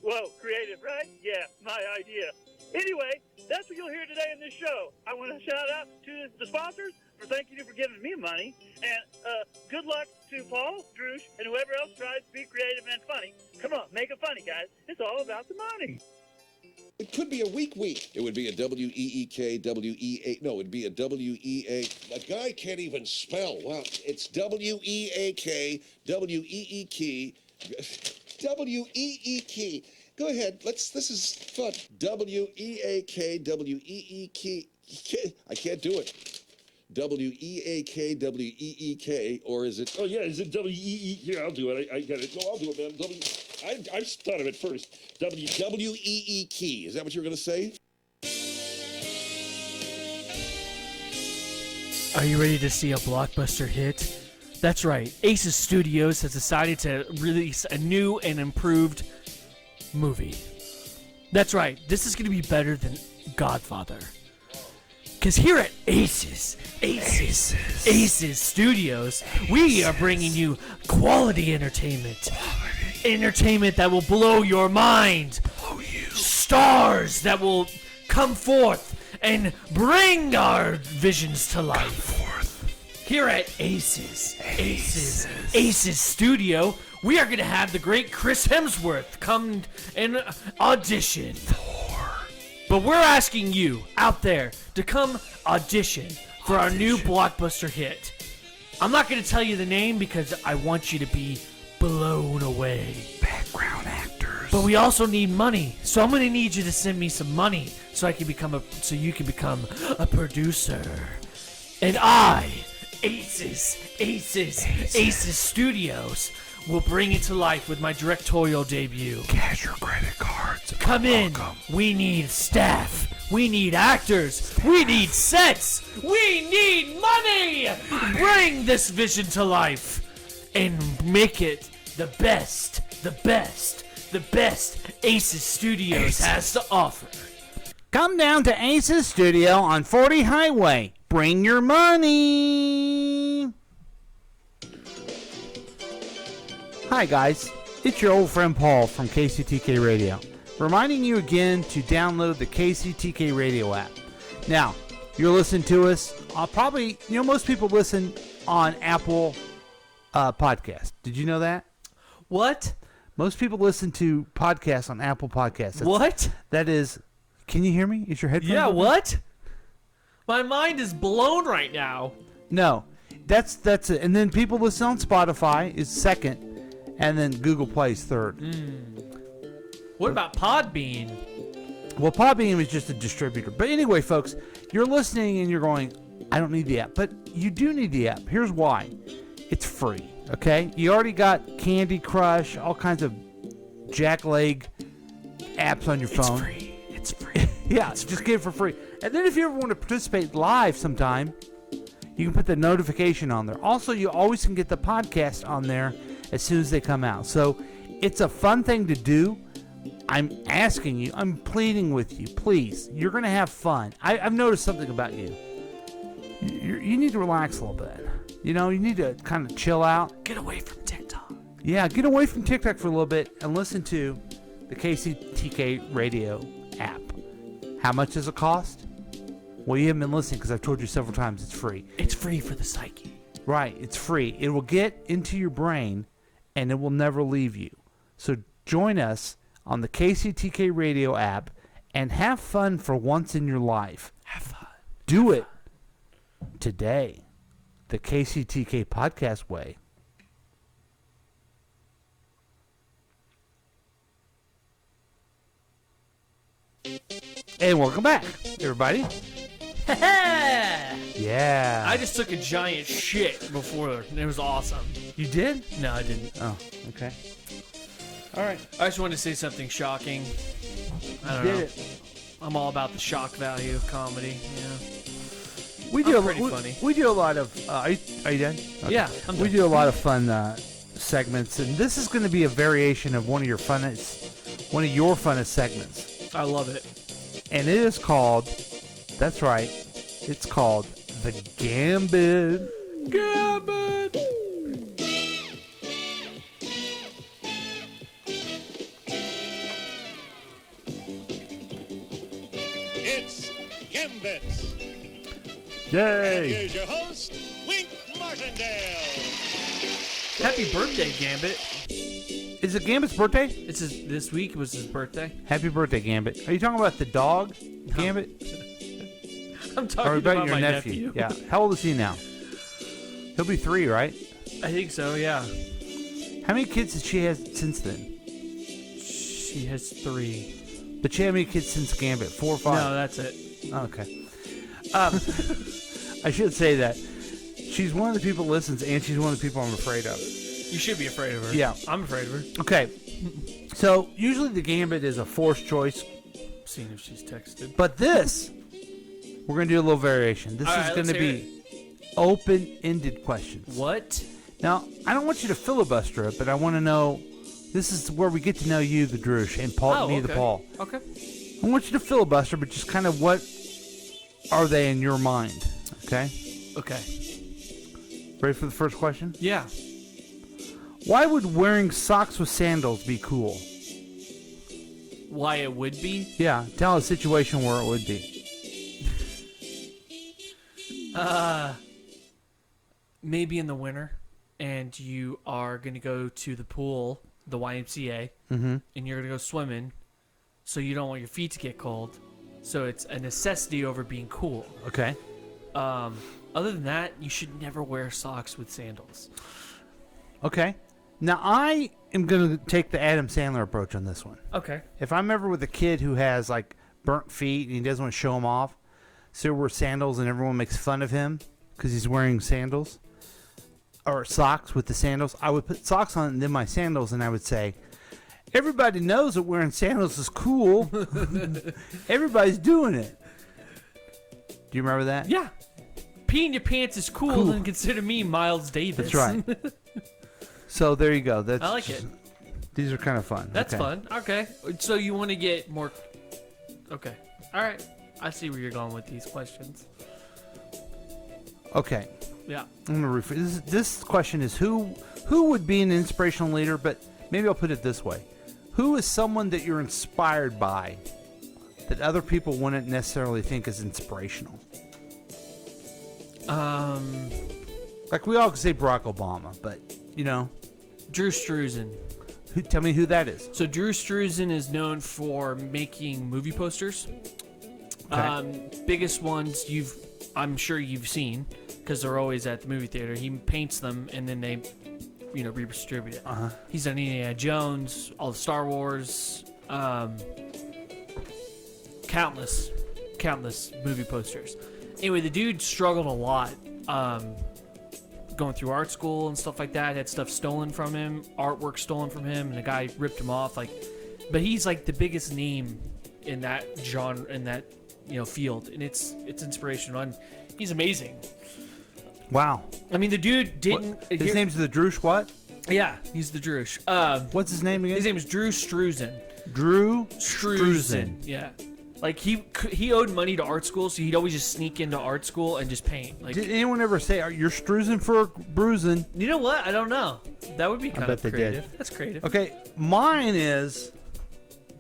Whoa, creative, right? Yeah, my idea. Anyway, that's what you'll hear today in this show. I want to shout out to the sponsors for thanking you for giving me money. And good luck to Paul, Droosh, and whoever else tries to be creative and funny. Come on, make it funny, guys. It's all about the money. It could be a week. It would be a W-E-E-K, W-E-A... No, it'd be a W-E-A... A guy can't even spell. Wow, it's W-E-A-K, W-E-E-K... W-E-E-K. Go ahead, this is fun. W-E-A-K, W-E-E-K... I can't do it. W-E-A-K, W-E-E-K, or is it... Oh, yeah, is it W-E-E? Here, I'll do it. I get it. No, I'll do it, man. I thought of it first. W-E-E-K. Is that what you were going to say? Are you ready to see a blockbuster hit? That's right. Aces Studios has decided to release a new and improved movie. That's right. This is going to be better than Godfather. Because here at Aces Studios, we are bringing you quality entertainment. Entertainment that will blow your mind. Stars that will come forth and bring our visions to life. Here at Aces Studio, we are going to have the great Chris Hemsworth come and audition. But we're asking you out there to come audition for our new blockbuster hit. I'm not going to tell you the name because I want you to be blown away. Background actors. But we also need money, so I'm going to need you to send me some money so you can become a producer. And I, Aces Studios, will bring it to life with my directorial debut. Cash your credit cards. Come in. We need staff. We need actors. We need sets. We need money. Bring this vision to life and make it the best Aces Studios has to offer. Come down to Aces Studio on 40 Highway. Bring your money. Hi guys, it's your old friend Paul from KCTK Radio, reminding you again to download the KCTK Radio app. Now, you're listening to us, probably, most people listen on Apple Podcast. Did you know that? What? Most people listen to podcasts on Apple Podcasts. What? That is, can you hear me? Is your headphones Yeah, open? what? My mind is blown right now. No, that's it. And then people listen on Spotify is second. And then Google Play's third. What about Podbean? Well, Podbean is just a distributor. But anyway, folks, you're listening and you're going, I don't need the app. But you do need the app. Here's why. It's free, okay? You already got Candy Crush, all kinds of jackleg apps on your phone. It's free. Yeah, just get it for free. And then if you ever want to participate live sometime, you can put the notification on there. Also, you always can get the podcast on there as soon as they come out. So it's a fun thing to do. I'm asking you, I'm pleading with you, please. You're going to have fun. I've noticed something about you. you need to relax a little bit. You know, you need to kind of chill out. Get away from TikTok. Yeah, get away from TikTok for a little bit and listen to the KCTK radio app. How much does it cost? Well, you haven't been listening because I've told you several times it's free. It's free for the psyche. Right, it's free. It will get into your brain and it will never leave you. So join us on the KCTK radio app and have fun for once in your life. Have fun. Do it today. The KCTK podcast way. And welcome back, everybody. Yeah. I just took a giant shit before, and it was awesome. You did? No, I didn't. Oh, okay. All right. I just wanted to say something shocking. I don't Did know. it. I'm all about the shock value of comedy. We do I'm pretty funny. We do a lot of. Are you done? Okay. Yeah, I'm We done. do a lot of fun segments, and this is going to be a variation of one of your funnest segments. I love it. And it is called. That's right. It's called the Gambit. Gambit. It's Gambit. Yay! And here's your host, Wink Martindale. Happy birthday, Gambit. Is it Gambit's birthday? This week was his birthday. Happy birthday, Gambit. Are you talking about the dog, Gambit? I'm Or talking about your my nephew? Yeah. How old is he now? He'll be 3, right? I think so, yeah. How many kids has she had since then? She has 3. But she had many kids since Gambit? 4 or 5? No, that's it. Okay. I should say that she's one of the people that listens, and she's one of the people I'm afraid of. You should be afraid of her. Yeah. I'm afraid of her. Okay. So, usually the Gambit is a forced choice. Seeing if she's texted. But this, we're going to do a little variation. This All is right, going to let's be open-ended questions. What? Now, I don't want you to filibuster it, but I want to know, this is where we get to know you, the Droosh, and Paul, me, the Paul. Okay. I want you to filibuster, but just kind of what are they in your mind, okay? Okay. Ready for the first question? Yeah. Why would wearing socks with sandals be cool? Why it would be? Yeah, tell a situation where it would be. Maybe in the winter, and you are going to go to the pool, the YMCA, Mhm. and you're going to go swimming, so you don't want your feet to get cold. So it's a necessity over being cool. Okay. Other than that, you should never wear socks with sandals. Okay. Now, I am going to take the Adam Sandler approach on this one. Okay. If I'm ever with a kid who has, like, burnt feet and he doesn't want to show them off, so he wears sandals and everyone makes fun of him because he's wearing sandals or socks with the sandals, I would put socks on and then my sandals, and I would say, everybody knows that wearing sandals is cool. Everybody's doing it. Do you remember that? Yeah. Peeing your pants is cool, and consider me Miles Davis. That's right. So there you go. That's I like it. These are kind of fun. That's Okay. fun. Okay. So you want to get more... Okay. All right. I see where you're going with these questions. Okay. Yeah. I'm gonna this question is who would be an inspirational leader, but maybe I'll put it this way. Who is someone that you're inspired by that other people wouldn't necessarily think is inspirational? Like we all could say Barack Obama, but you know, Drew Struzan. Tell me who that is. So Drew Struzan is known for making movie posters. Biggest ones I'm sure you've seen because they're always at the movie theater. He paints them and then they, redistribute it. Uh-huh. He's done Indiana Jones, all the Star Wars, countless movie posters. Anyway, the dude struggled a lot going through art school and stuff like that. Had stuff stolen from him, artwork stolen from him, and the guy ripped him off. But he's like the biggest name in that genre, in that field, and it's inspirational. And he's amazing. Wow. I mean, the dude didn't. His name's the Droosh. What? Yeah, he's the Droosh. What's his name again? His name is Drew Struzan. Drew Struzan. Yeah. Like he owed money to art school, so he'd always just sneak into art school and just paint. Like, Did anyone ever say, "You're struising for bruising"? you know what? I don't know. That would be kind bet of they creative. did. That's creative. Okay, mine is.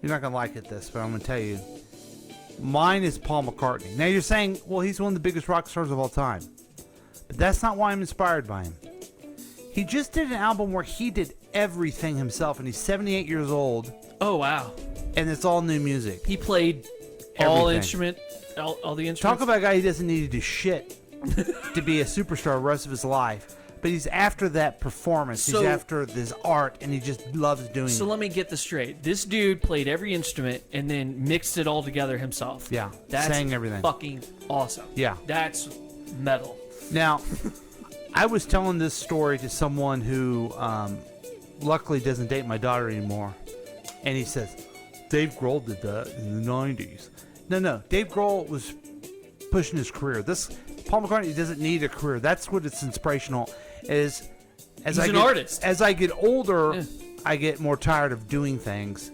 You're not gonna like it, this, but I'm gonna tell you. Mine is Paul McCartney. Now you're saying, well, he's one of the biggest rock stars of all time, but that's not why I'm inspired by him. He just did an album where he did everything himself, and he's 78 years old. Oh wow! And it's all new music. He played all the instruments. Talk about a guy who doesn't need to do shit to be a superstar the rest of his life. But he's after that performance. He's after this art, and he just loves doing it. So let me get this straight. This dude played every instrument and then mixed it all together himself. Yeah, That's sang everything. fucking awesome. Yeah. That's metal. Now, I was telling this story to someone who luckily doesn't date my daughter anymore. And he says, Dave Grohl did that in the 90s. No. Dave Grohl was pushing his career. Paul McCartney doesn't need a career. That's what it's inspirational is. He's an artist. As I get older, I get more tired of doing things.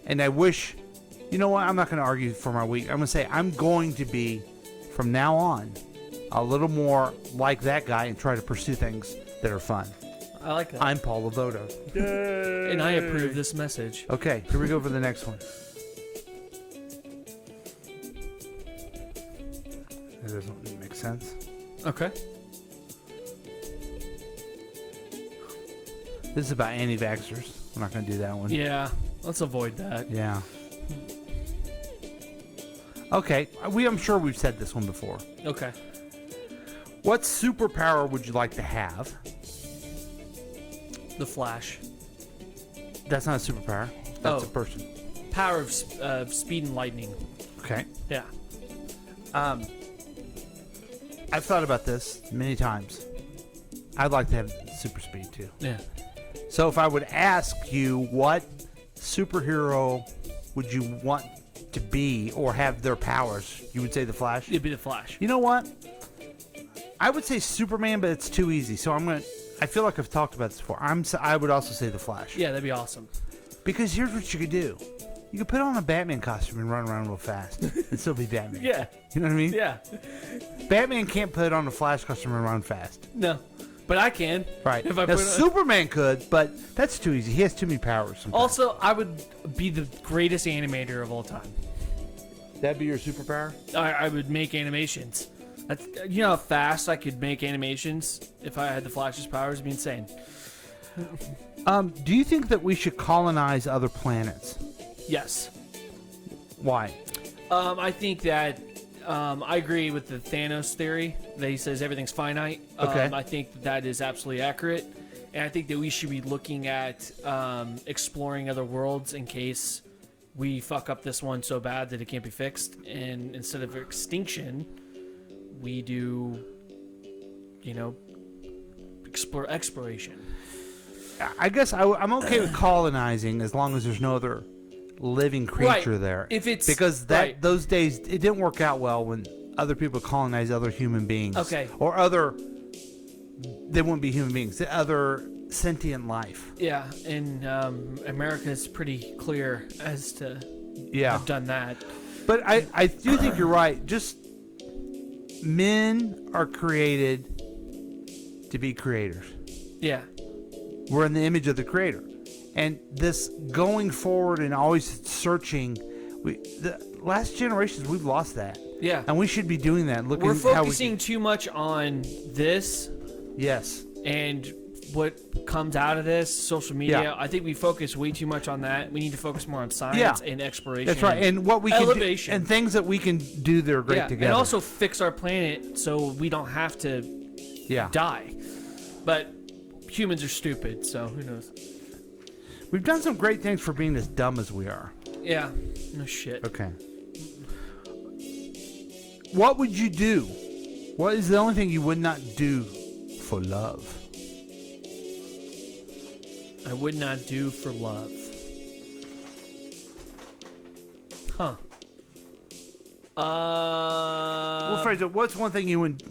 And I wish, you know what? I'm not going to argue for my week. I'm going to say I'm going to be, from now on, a little more like that guy and try to pursue things that are fun. I like that. I'm Paul Lavoto. And I approve this message. Okay, here we go for the next one. That doesn't make sense. Okay. This is about anti-vaxxers. I'm not going to do that one. Yeah, let's avoid that. Yeah. Okay, I'm sure we've said this one before. Okay. What superpower would you like to have? The Flash. That's not a superpower. That's a person. Power of speed and lightning. Okay. Yeah. I've thought about this many times. I'd like to have super speed too. Yeah. So if I would ask you what superhero would you want to be or have their powers, you would say the Flash? It'd be the Flash. You know what? I would say Superman, but it's too easy. So I feel like I've talked about this before. I would also say the Flash. Yeah, that'd be awesome. Because here's what you could do. You could put on a Batman costume and run around real fast and still be Batman. Yeah. You know what I mean? Yeah. Batman can't put on a Flash costume and run fast. No. But I can. Right. If I Now, put Superman could, but that's too easy. He has too many powers sometimes. Also, I would be the greatest animator of all time. That'd be your superpower? I would make animations. You know how fast I could make animations if I had the Flash's powers? It'd be insane. Do you think that we should colonize other planets? Yes. Why? I think that I agree with the Thanos theory that he says everything's finite. Okay. I think that is absolutely accurate. And I think that we should be looking at exploring other worlds in case we fuck up this one so bad that it can't be fixed. And instead of extinction, we do, exploration. I guess I'm okay with colonizing as long as there's no other living creature there. If it's because those days it didn't work out well when other people colonize other human beings. Okay. Or they wouldn't be human beings. Other sentient life. Yeah, and America is pretty clear as to have done that. But I do think you're right. Just men are created to be creators. Yeah. We're in the image of the creator. And this going forward and always searching, the last generations, we've lost that. Yeah. And we should be doing that. Looking We're how focusing too much on this. Yes. And what comes out of this, social media. Yeah. I think we focus way too much on that. We need to focus more on science and exploration. That's right. And what we elevation. can do, and things that we can do that are great together. And also fix our planet so we don't have to die. But humans are stupid, so who knows? We've done some great things for being as dumb as we are. Yeah. No shit. Okay. What would you do? What is the only thing you would not do for love? I would not do for love. Huh. Well, Fraser, what's one thing you would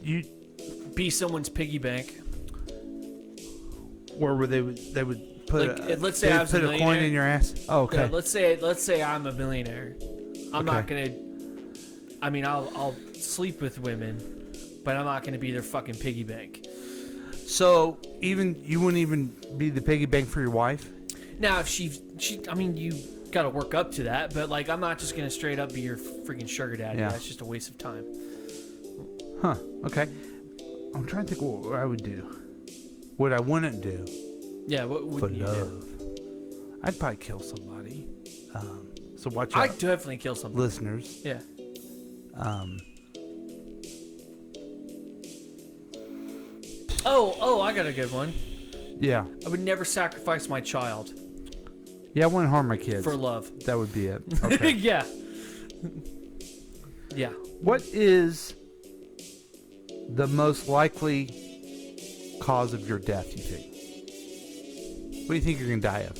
be someone's piggy bank? Where they would put let's say I was put a coin millionaire. in your ass. Oh, okay. Yeah, let's say I'm a millionaire. I'm not gonna I mean, I'll sleep with women, but I'm not going to be their fucking piggy bank. So you wouldn't even be the piggy bank for your wife? Now, if she, I mean, you got to work up to that, but like, I'm not just going to straight up be your freaking sugar daddy. Yeah. That's just a waste of time. Huh. Okay. I'm trying to think what I would do. What I wouldn't do. Yeah. What for would you love? do? I'd probably kill somebody. So watch out. I'd definitely kill somebody. Listeners. Yeah. Oh, I got a good one. Yeah. I would never sacrifice my child. Yeah, I wouldn't harm my kids. For love. That would be it. Okay. Yeah. Yeah. What is the most likely cause of your death, you think? What do you think you're going to die of?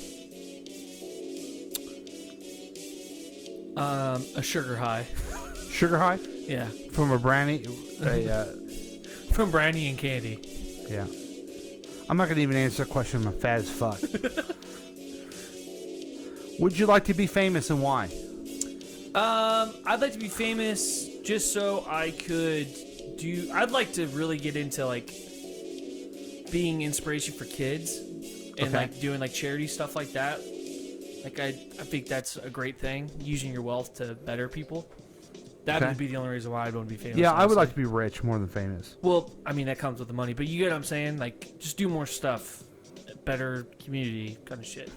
A sugar high. Sugar high? Yeah. From a brandy? From brandy and candy. Yeah. I'm not going to even answer that question. I'm fat as fuck. Would you like to be famous and why? I'd like to be famous just so I could do... I'd like to really get into, like, being inspiration for kids. And, like, doing, like, charity stuff like that. Like, I think that's a great thing. Using your wealth to better people. That would be the only reason why I'd want to be famous. Yeah, honestly. I would like to be rich more than famous. Well, I mean, that comes with the money. But you get what I'm saying? Like, just do more stuff. Better community kind of shit.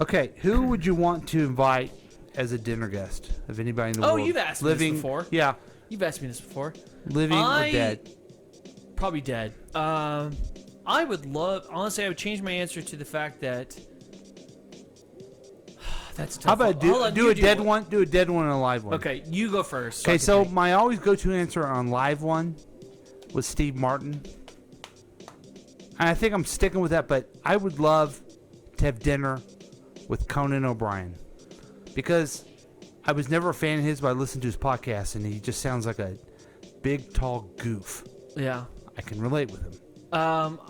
Okay, who would you want to invite as a dinner guest of anybody in the world? Oh, you've asked me this before. Yeah. You've asked me this before. Living or dead? Probably dead. I would love... Honestly, I would change my answer to the fact that... That's tough. How about do a dead one? Do a dead one and a live one. Okay, you go first. Okay, so my always go-to answer on live one was Steve Martin. And I think I'm sticking with that, but I would love to have dinner with Conan O'Brien. Because I was never a fan of his, but I listened to his podcast, and he just sounds like a big, tall goof. Yeah. I can relate with him.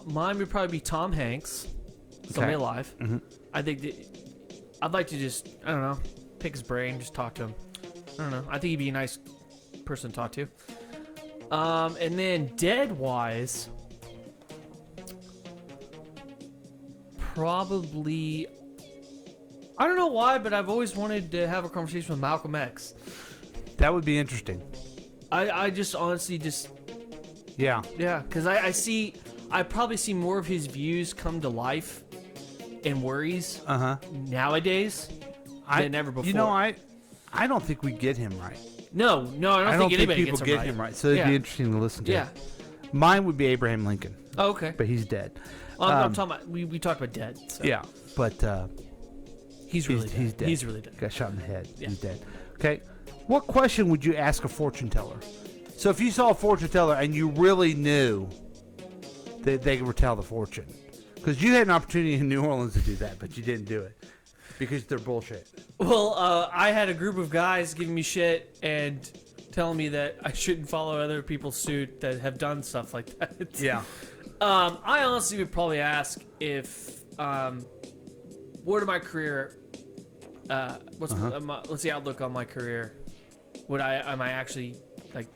Mine would probably be Tom Hanks. Somebody alive. Mm-hmm. I think that I'd like to just, I don't know, pick his brain, just talk to him. I don't know. I think he'd be a nice person to talk to. And then dead-wise, probably... I don't know why, but I've always wanted to have a conversation with Malcolm X. That would be interesting. I just honestly just... Yeah. Yeah, because I probably see more of his views come to life and worries nowadays than ever before. You know, I don't think we get him right. No, I don't think anybody people gets get him right. So it'd be interesting to listen to. Yeah. Mine would be Abraham Lincoln. Oh, okay. But he's dead. I'm talking about, we talked about dead. So. Yeah, but he's really dead. He's dead. He's really dead. Got shot in the head. Yeah. He's dead. Okay. What question would you ask a fortune teller? So if you saw a fortune teller and you really knew that they could tell the fortune, because you had an opportunity in New Orleans to do that, but you didn't do it because they're bullshit. Well, I had a group of guys giving me shit and telling me that I shouldn't follow other people's suit that have done stuff like that. Yeah. I honestly would probably ask if, what are my career, what's the outlook on my career? Am I actually like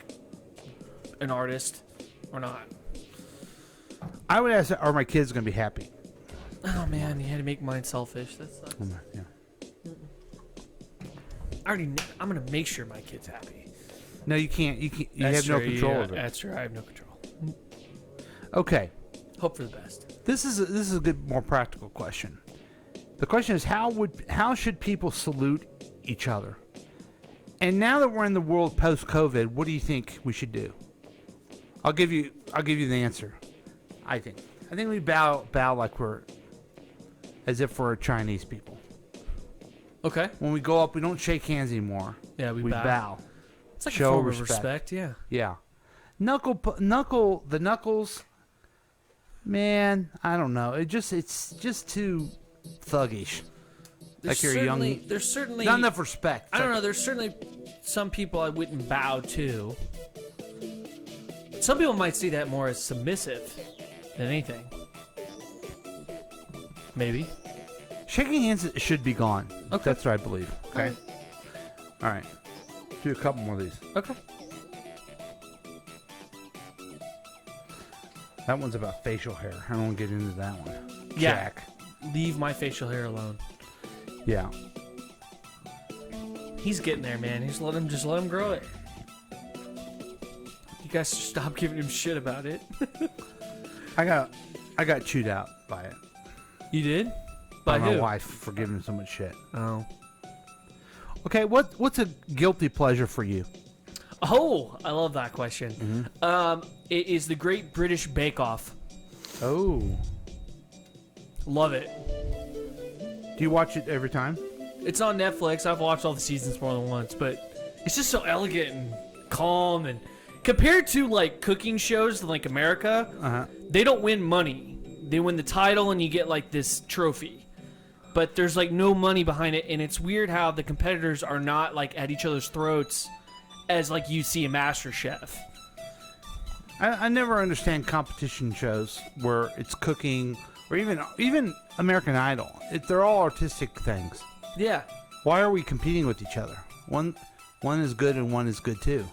an artist or not? I would ask, are my kids going to be happy? Oh man, you had to make mine selfish. That sucks. Yeah. I'm gonna make sure my kid's happy. No, you can't. You have no control of it. That's true. I have no control. Okay. Hope for the best. This is a good, more practical question. The question is, how should people salute each other? And now that we're in the world post-COVID, what do you think we should do? I'll give you the answer. I think we bow like as if we're Chinese people. Okay. When we go up, we don't shake hands anymore. Yeah, we bow. It's like Show a form of respect. Yeah. Yeah. The knuckles. Man, I don't know. It's just too thuggish. Like you're young. There's certainly not enough respect. I don't know. There's certainly some people I wouldn't bow to. Some people might see that more as submissive than anything. Maybe. Shaking hands should be gone. Okay. That's what I believe. Okay. All right. Do a couple more of these. Okay. That one's about facial hair. I don't want to get into that one. Yeah. Jack. Leave my facial hair alone. Yeah. He's getting there, man. Just let him grow it. You guys stop giving him shit about it. I got chewed out by it. You did? By my who? wife for giving him so much shit. Oh. Okay, what's a guilty pleasure for you? Oh, I love that question. It is the Great British Bake Off. Oh. Love it. Do you watch it every time? It's on Netflix. I've watched all the seasons more than once, but it's just so elegant and calm. And compared to like cooking shows in like America, they don't win money. They win the title and you get like this trophy. But there's like no money behind it, and it's weird how the competitors are not like at each other's throats as like you see a MasterChef. I never understand competition shows where it's cooking or even American Idol. They're all artistic things. Yeah. Why are we competing with each other? One is good and one is good too.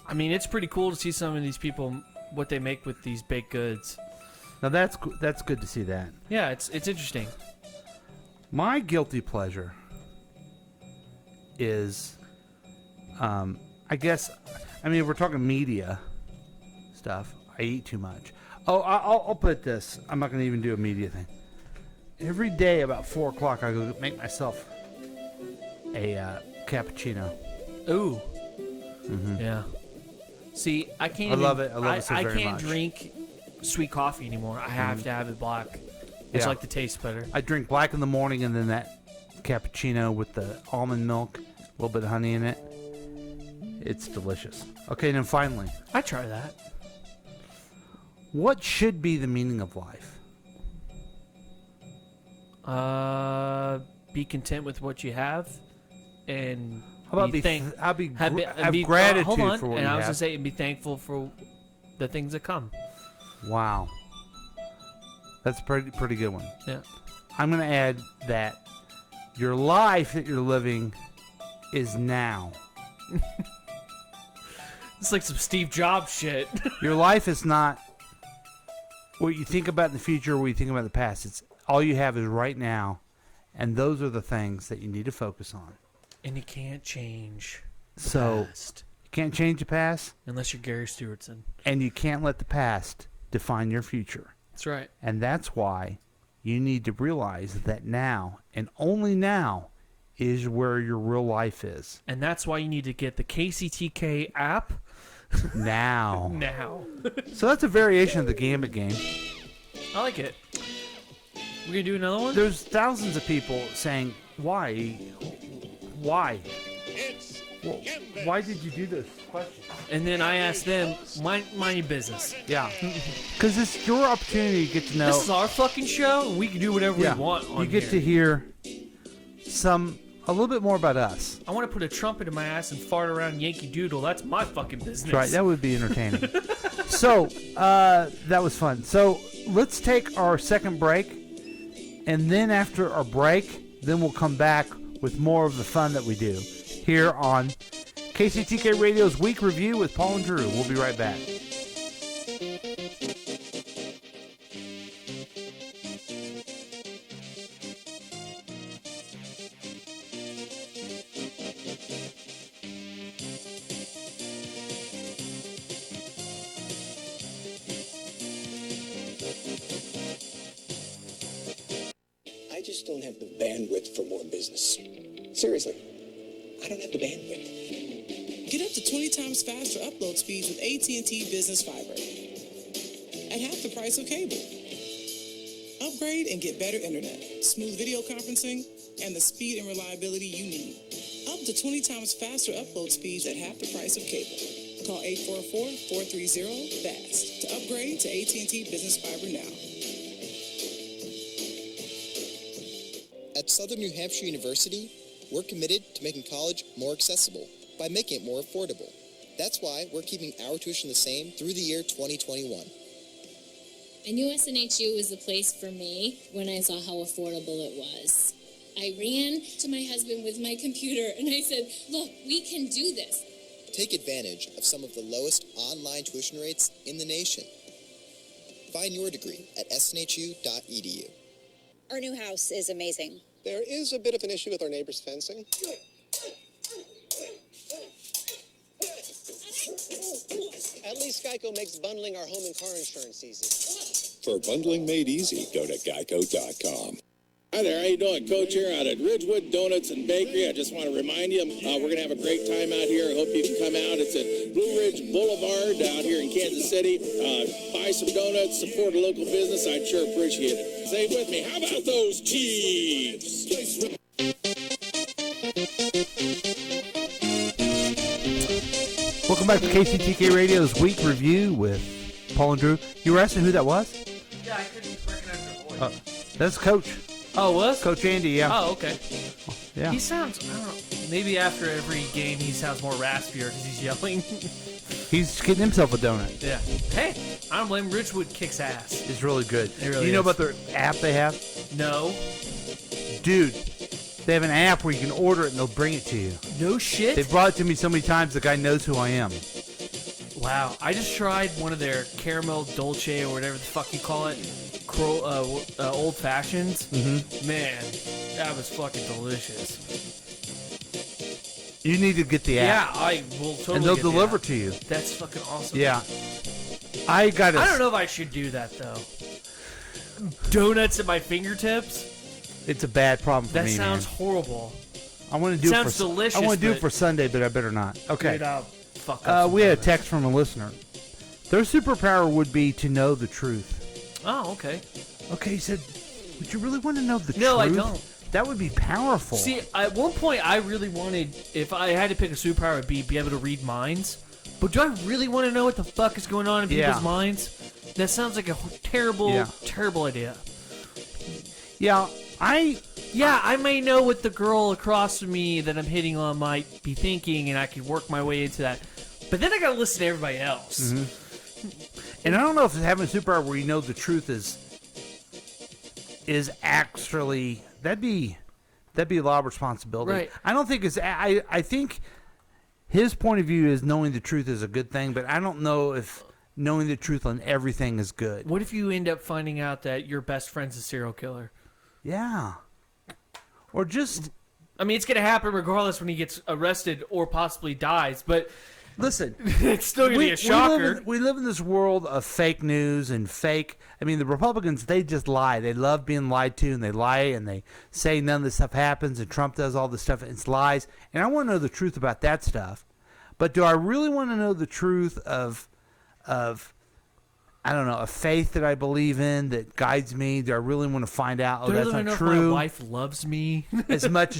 I mean, it's pretty cool to see some of these people what they make with these baked goods. Now that's good to see that. Yeah, it's interesting. My guilty pleasure is, I guess, I mean, if we're talking media stuff, I eat too much. Oh, I'll put this. I'm not going to even do a media thing. Every day about 4 o'clock, I go make myself a cappuccino. Ooh. Mm-hmm. Yeah. See, I can't. I love it. I love it so very I can't much. drink sweet coffee anymore. I have to have it black. It's Yeah. like the taste better. I drink black in the morning and then that cappuccino with the almond milk, a little bit of honey in it. It's delicious. Okay, and then finally, I try that. what should be the meaning of life? Be content with what you have, and How about have gratitude hold on, for what and you I was have? gonna say, and be thankful for the things that come. Wow. That's a pretty good one. Yeah. I'm going to add that your life that you're living is now. It's like some Steve Jobs shit. Your life is not what you think about in the future or what you think about in the past. It's all you have is right now, and those are the things that you need to focus on. And you can't change the So past you can't change the past, unless you're Gary Stewartson. and you can't let the past define your future. That's right. And that's why you need to realize that now, and only now, is where your real life is. And that's why you need to get the KCTK app Now. now. So that's a variation of the Gambit game. I like it. We're gonna do another one. There's thousands of people saying, why? Well, why did you do this question? And then I asked them, mind your business. Yeah. Because it's your opportunity to get to know. This is our fucking show, and we can do whatever Yeah. we want on You get to hear a little bit more about us. I want to put a trumpet in my ass and fart around Yankee Doodle. That's my fucking business. That's right. That would be entertaining. So, that was fun. So, let's take our second break. And then after our break, then we'll come back with more of the fun that we do here on KCTK Radio's Week Review with Paul and Drew. We'll be right back. I just don't have the bandwidth for more business. Seriously, I don't have the bandwidth. Get up to 20 times faster upload speeds with AT&T Business Fiber at half the price of cable. Upgrade and get better internet, smooth video conferencing, and the speed and reliability you need. Up to 20 times faster upload speeds at half the price of cable. Call 844-430-FAST to upgrade to AT&T Business Fiber now. At Southern New Hampshire University, we're committed to making college more accessible by making it more affordable. That's why we're keeping our tuition the same through the year 2021. I knew SNHU was the place for me when I saw how affordable it was. I ran to my husband with my computer and I said, look, we can do this. Take advantage of some of the lowest online tuition rates in the nation. Find your degree at snhu.edu. Our new house is amazing. There is a bit of an issue with our neighbor's fencing. At least Geico makes bundling our home and car insurance easy. For bundling made easy, go to geico.com. Hi there, how you doing? Coach here out at Ridgewood Donuts and Bakery. I just want to remind you, we're going to have a great time out here. I hope you can come out. It's at Blue Ridge Boulevard down here in Kansas City. Buy some donuts, support a local business. I'd sure appreciate it. Say it with me. How about those Chiefs? Welcome back to KCTK Radio's Week Review with Paul and Drew. You were asking who that was? Yeah, I couldn't recognize your voice. That's Coach. Oh, was? Coach Andy, yeah. Oh, okay. Yeah. He sounds, I don't know, maybe after every game he sounds more raspier because he's yelling. He's getting himself a donut. Yeah. Hey, I don't blame him. Ridgewood kicks ass. It's really good. It really Do you know is. about their app they have? No. Dude, they have an app where you can order it and they'll bring it to you. No shit? They brought it to me so many times the guy knows who I am. Wow. I just tried one of their caramel dolce or whatever the fuck you call it. Old fashions. Mm-hmm. Man, that was fucking delicious. You need to get the app. Yeah, I will totally. And they'll get the deliver app. to you. That's fucking awesome. Yeah. I don't know if I should do that though. Donuts at my fingertips. It's a bad problem for That me, sounds man. horrible. I want to do Sounds it for delicious, I want to do it but- for Sunday, but I better not. Okay. Dude, I'll fuck up some we had a donuts. text from a listener. Their superpower would be to know the truth. Oh, okay. Okay, he said, would you really want to know the truth? No, I don't. That would be powerful. See, at one point, I really wanted, if I had to pick a superpower, it would be able to read minds. But do I really want to know what the fuck is going on in Yeah. people's minds? That sounds like a terrible, Yeah. terrible idea. Yeah, I may know what the girl across from me that I'm hitting on might be thinking, and I could work my way into that. But then I gotta listen to everybody else. Mhm. And I don't know if having a superpower where you know the truth is actually that'd be a lot of responsibility. Right. I don't think it's. I think his point of view is knowing the truth is a good thing, but I don't know if knowing the truth on everything is good. What if you end up finding out that your best friend's a serial killer? Yeah. Or just. I mean, it's gonna happen regardless when he gets arrested or possibly dies, but. Listen, it's still going to be a shocker. We live in this world of fake news and fake. I mean, the Republicans, they just lie. They love being lied to, and they lie, and they say none of this stuff happens, and Trump does all this stuff. It's lies. And I want to know the truth about that stuff. But do I really want to know the truth of I don't know, a faith that I believe in that guides me? Do I really want to find out, Do I that's really not know true? if my wife loves me? as much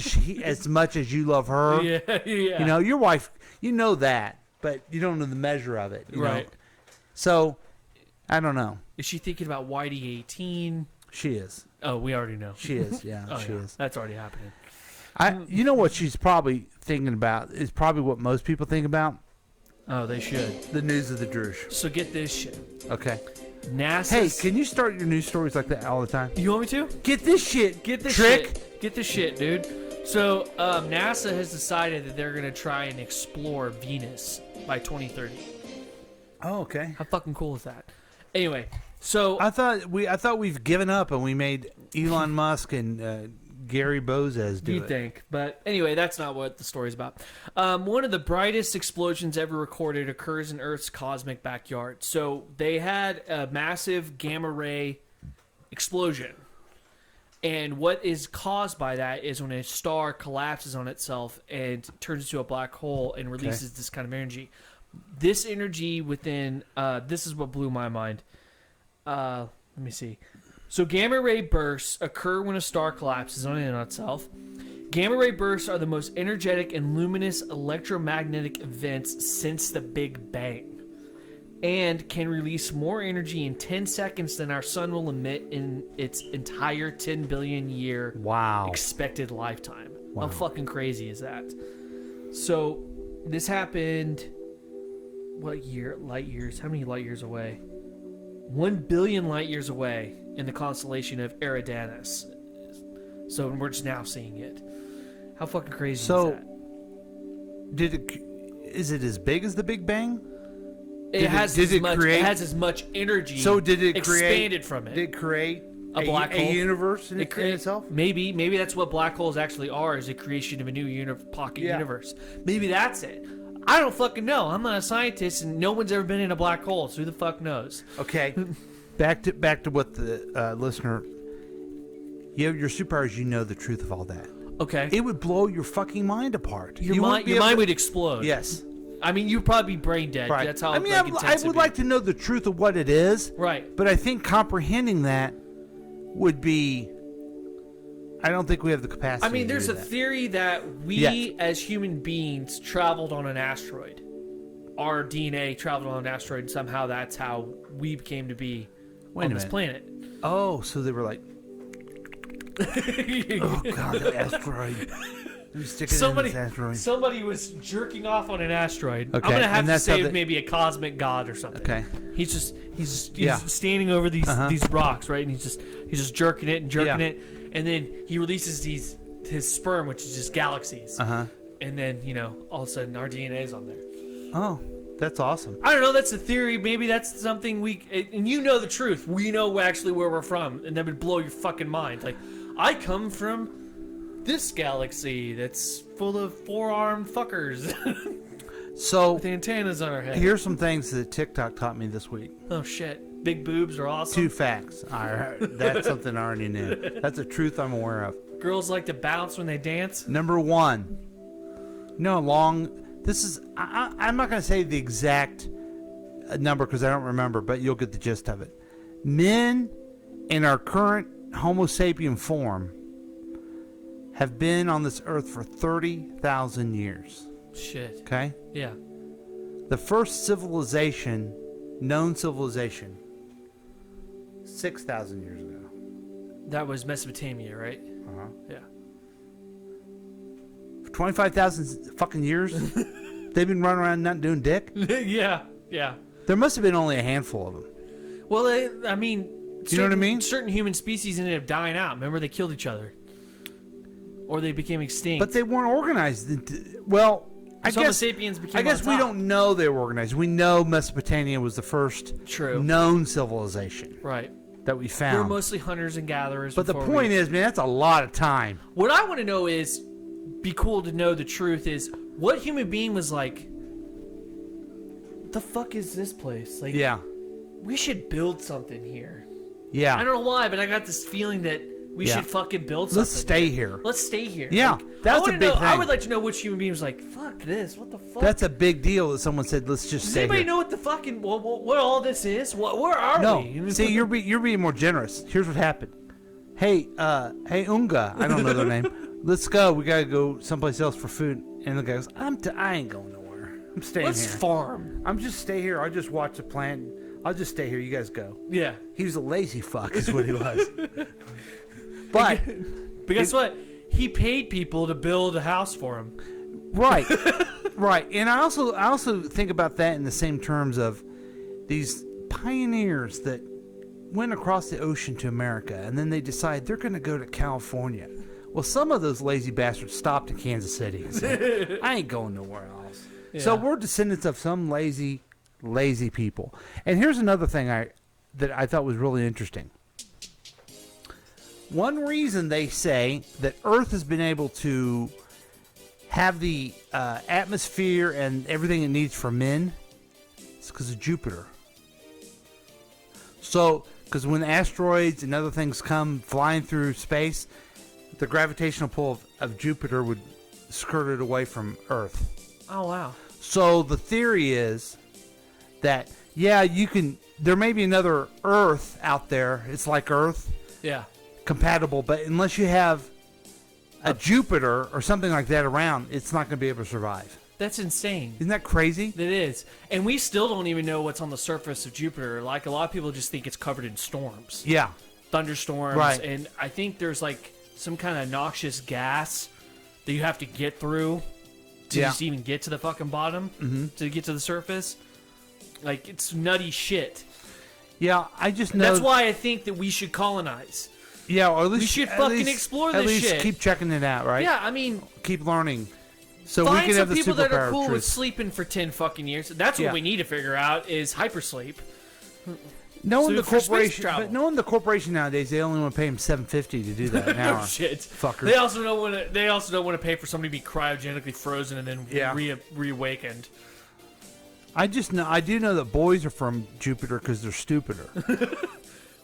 as you love her. Yeah. You know, your wife, you know that, but you don't know the measure of it. you Right. know? So, I don't know. Is she thinking about Whitey 18? She is. Oh, we already know. She is, yeah, Oh, she yeah. is. That's already happening. You know what she's probably thinking about is probably what most people think about. Oh, they should. The news of the Drush. So get this shit. Okay. NASA. Hey, can you start your news stories like that all the time? You want me to? Get this shit. Get this Trick. shit. Get this shit, dude. So NASA has decided that they're going to try and explore Venus by 2030. Oh, okay. How fucking cool is that? Anyway, so I thought we've given up and we made Elon Musk and Gary Bozes do you it. think, but anyway, that's not what the story's about. One of the brightest explosions ever recorded occurs in Earth's cosmic backyard. So they had a massive gamma ray explosion. And what is caused by that is when a star collapses on itself and turns into a black hole and releases this kind of energy. This energy within, this is what blew my mind. Let me see. So gamma ray bursts occur when a star collapses on itself. Gamma ray bursts are the most energetic and luminous electromagnetic events since the Big Bang, and can release more energy in 10 seconds than our sun will emit in its entire 10 billion year expected lifetime. How fucking crazy is that? So this happened, what year? Light years? How many light years away? 1 billion light years away in the constellation of Eridanus. So we're just now seeing it. How fucking crazy is that? is it as big as the Big Bang? It has as much energy. So did it expanded from it? Did it create a black hole, a universe in itself? Maybe that's what black holes actually are, is a creation of a new pocket universe. Maybe that's it. I don't fucking know. I'm not a scientist, and no one's ever been in a black hole, so who the fuck knows? Okay, back to what the listener. You have your superpowers. You know the truth of all that. Okay, it would blow your fucking mind apart. Your mind would explode. Yes. I mean, you'd probably be brain dead. Right. That's how. I mean, I would like to know the truth of what it is. Right. But I think comprehending that would be. I don't think we have the capacity. I mean, there's to a do that. theory that we, as human beings, traveled on an asteroid. Our DNA traveled on an asteroid, and somehow that's how we came to be on this planet. Oh, so they were like, oh god, the asteroid. Somebody was jerking off on an asteroid. Okay, I'm gonna have and to that's say how they- maybe a cosmic god or something. Okay. He's Yeah. standing over these rocks, right? And he's just jerking it and jerking Yeah. it, and then he releases his sperm, which is just galaxies. And then all of a sudden our DNA's on there. Oh, that's awesome. I don't know. That's a theory. Maybe that's something and you know the truth. We know actually where we're from, and that would blow your fucking mind. Like, I come from this galaxy that's full of four-armed fuckers. So with antennas on our head. Here's some things that TikTok taught me this week. Oh shit! Big boobs are awesome. 2 facts. That's something I already knew. That's a truth I'm aware of. Girls like to bounce when they dance. Number 1. This is. I'm not going to say the exact number because I don't remember, but you'll get the gist of it. Men in our current Homo sapien form have been on this earth for 30,000 years. Shit. Okay? Yeah. The first known civilization, 6,000 years ago. That was Mesopotamia, right? Uh-huh. Yeah. For 25,000 fucking years, they've been running around not doing dick? Yeah. There must have been only a handful of them. Well, I mean... You know what I mean? Certain human species ended up dying out. Remember, they killed each other. Or they became extinct. But they weren't organized. Well, I Homo guess sapiens became I guess on we top. don't know they were organized. We know Mesopotamia was the first known civilization. Right. That we found. We were mostly hunters and gatherers. But the point is, man, that's a lot of time. What I want to know is, be cool to know the truth is, what human being was like, the fuck is this place? Like, yeah. We should build something here. Yeah. I don't know why, but I got this feeling that we should fucking build something. Let's stay here. Let's stay here. Yeah, that's a big thing. I would like to know which human being was like, fuck this, what the fuck? That's a big deal that someone said, let's just Does stay anybody here. know what the fucking, what all this is? Where are we? No, see, you're being more generous. Here's what happened. Hey, Unga, I don't know their name. Let's go. We gotta go someplace else for food. And the guy goes, I ain't going nowhere. I'm staying Let's here. farm. I'm just stay here. I'll just watch the plant. I'll just stay here. You guys go. Yeah. He was a lazy fuck, is what he was. But guess what? He paid people to build a house for him. Right. Right. And I also think about that in the same terms of these pioneers that went across the ocean to America, and then they decide they're going to go to California. Well, some of those lazy bastards stopped in Kansas City and said, I ain't going nowhere else. Yeah. So we're descendants of some lazy people. And here's another thing that I thought was really interesting. One reason they say that Earth has been able to have the atmosphere and everything it needs for men is because of Jupiter. So, because when asteroids and other things come flying through space, the gravitational pull of Jupiter would skirt it away from Earth. Oh, wow. So the theory is that, there may be another Earth out there. It's like Earth. Yeah. Compatible, but unless you have a Jupiter or something like that around, it's not going to be able to survive. That's insane. Isn't that crazy? It is. And we still don't even know what's on the surface of Jupiter. Like, a lot of people just think it's covered in storms. Yeah. Thunderstorms. Right. And I think there's, like, some kind of noxious gas that you have to get through to just even get to the fucking bottom, to get to the surface. Like, it's nutty shit. Yeah, I just know. That's why I think that we should colonize. Yeah, or at least we should fucking explore this shit. At least shit. keep checking it out, right? Yeah, I mean, keep learning. So we Find can some have the people that are superpower cool with truth. sleeping for 10 fucking years. That's what Yeah. we need to figure out is hypersleep. Knowing So the for space corporation, travel. but knowing the corporation nowadays, they only want to pay him $750 to do that an hour. Oh, shit. Fuckers. They also don't want to. They also don't want to pay for somebody to be cryogenically frozen and then Yeah. reawakened. I do know that boys are from Jupiter because they're stupider.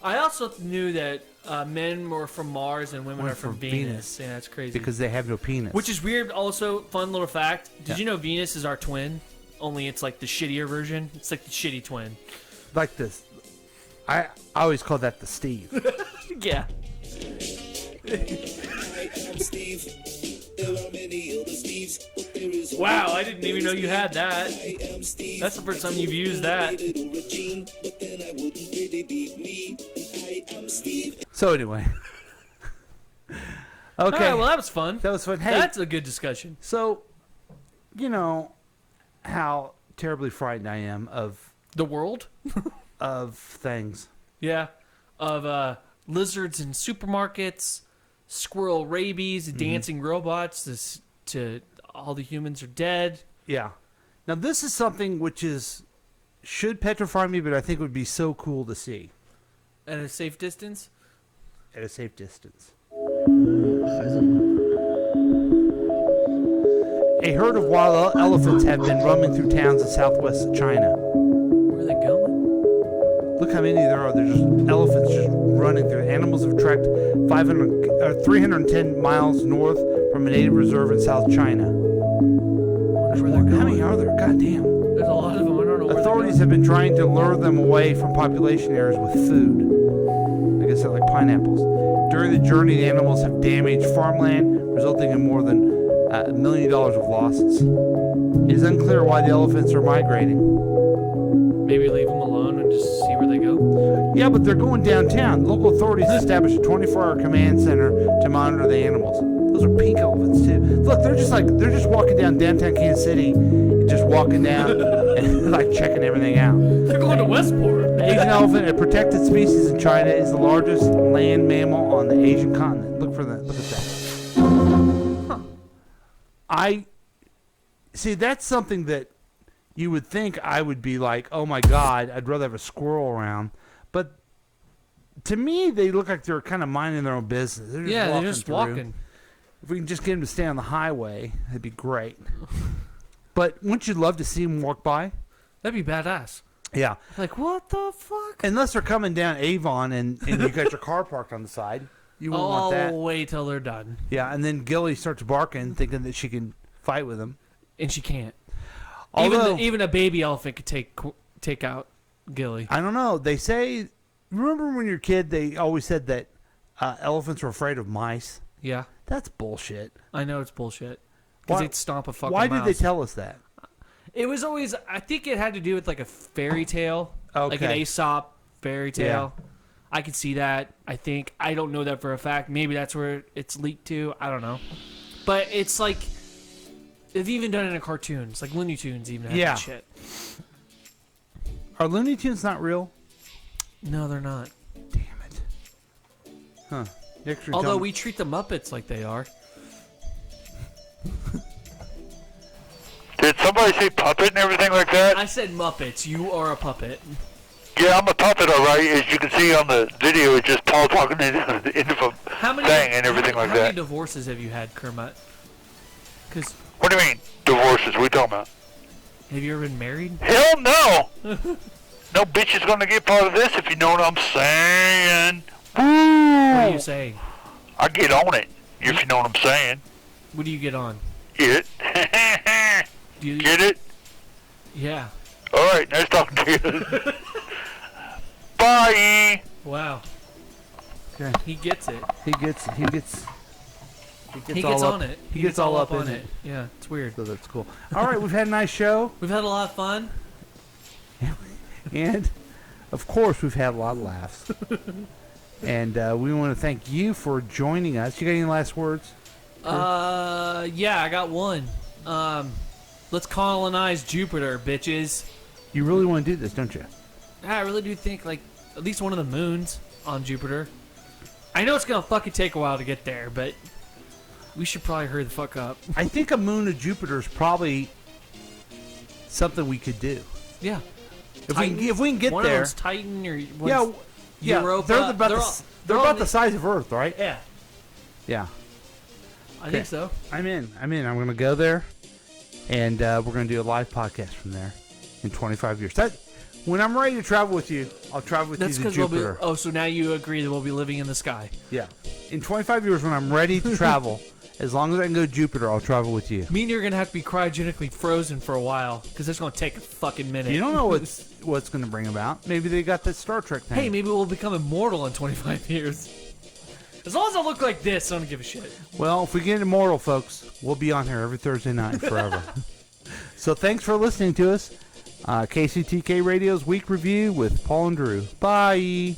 I also knew that men were from Mars and women Women are from from Venus. Venus. Yeah, that's crazy. Because they have no penis. Which is weird. Also, fun little fact. Did Yeah. you know Venus is our twin? Only it's like the shittier version. It's like the shitty twin. Like this. I always call that the Steve. Yeah. Wow, I didn't even know you had that. That's the first time you've used that. So anyway. Okay. All right, well, that was fun. That was fun. Hey, That's a good discussion. So, you know how terribly frightened I am of the world, of things. Yeah, of lizards in supermarkets, squirrel rabies, dancing robots. To all the humans are dead. Yeah. Now this is something which should petrify me, but I think would be so cool to see. At a safe distance? At a safe distance. A herd of wild elephants have been roaming through towns in southwest China. Where are they going? Look how many there are. There's just elephants just running through. Animals have trekked 310 miles north from a native reserve in South China. How many are there? God damn. There's a lot of them. I don't know where Authorities have been trying to lure them away from population areas with food. Like I said, like pineapples. During the journey, the animals have damaged farmland, resulting in more than $1 million of losses. It is unclear why the elephants are migrating. Maybe leave them alone and just see where they go? Yeah, but they're going downtown. Local authorities established a 24-hour command center to monitor the animals. Those are pink elephants too. Look, they're just walking down downtown Kansas City, just walking down and like checking everything out. They're going to Westport. The Asian elephant, a protected species in China, is the largest land mammal on the Asian continent. Look for that. Look at that. Huh. I see. That's something that you would think I would be like, oh my god, I'd rather have a squirrel around. But to me, they look like they're kind of minding their own business. They're just walking. If we can just get them to stay on the highway, that'd be great. But wouldn't you love to see them walk by? That'd be badass. Yeah. Like, what the fuck? Unless they're coming down Avon and you got your car parked on the side. You wouldn't want that. I'll wait till they're done. Yeah, and then Gilly starts barking, thinking that she can fight with him. And she can't. Although, even a baby elephant could take out Gilly. I don't know. They say, remember when you were a kid, they always said that elephants were afraid of mice? Yeah. That's bullshit. I know it's bullshit. Because they'd stomp a fucking mouse. Why did they tell us that? It was always, I think it had to do with like a fairy tale. Like an Okay. Aesop fairy tale. I could see that, I think. I don't know that for a fact. Maybe that's where it's leaked to. I don't know. But it's like, they've even done it in cartoons. Like Looney Tunes even had that shit. Are Looney Tunes not real? No, they're not. Damn it. Huh. Although we treat the Muppets like they are. Did somebody say puppet and everything like that? I said Muppets. You are a puppet. Yeah, I'm a puppet, all right. As you can see on the video, it's just Paul talking into a thing and everything like How many that. divorces have you had, Kermit? Cause What do you mean, divorces? What are you talking about? have you ever been married? Hell no! No bitch is gonna get part of this, if you know what I'm saying. What are you saying? I get on it, if you know what I'm saying. What do you get on? Get it? Get it? Yeah. Alright, nice talking to you. Bye! Wow. Okay. He gets it. He gets He all gets up- on it. He gets all up in it. Yeah, it's weird. So that's cool. All right, we've had a nice show. We've had a lot of fun. And, of course, we've had a lot of laughs. And we want to thank you for joining us. You got any last words? Yeah, I got one. Let's colonize Jupiter, bitches. You really want to do this, don't you? I really do think, like, at least one of the moons on Jupiter. I know it's gonna fucking take a while to get there, but We should probably hurry the fuck up. I think a moon of Jupiter is probably something we could do. Yeah. If we can get one there. Of them's Titan or Yeah, Europa. they're about the size of Earth, right? Yeah. Yeah. I think so. I'm in. I'm going to go there, and we're going to do a live podcast from there in 25 years. When I'm ready to travel with you, I'll travel with you to Jupiter. So now you agree that we'll be living in the sky. Yeah. In 25 years, when I'm ready to travel, as long as I can go to Jupiter, I'll travel with you. Me and you're going to have to be cryogenically frozen for a while, because it's going to take a fucking minute. You don't know what's going to bring about. Maybe they got that Star Trek thing. Hey, maybe we'll become immortal in 25 years. As long as I look like this, I don't give a shit. Well, if we get immortal, folks, we'll be on here every Thursday night forever. So thanks for listening to us. KCTK Radio's Week Review with Paul and Drew. Bye.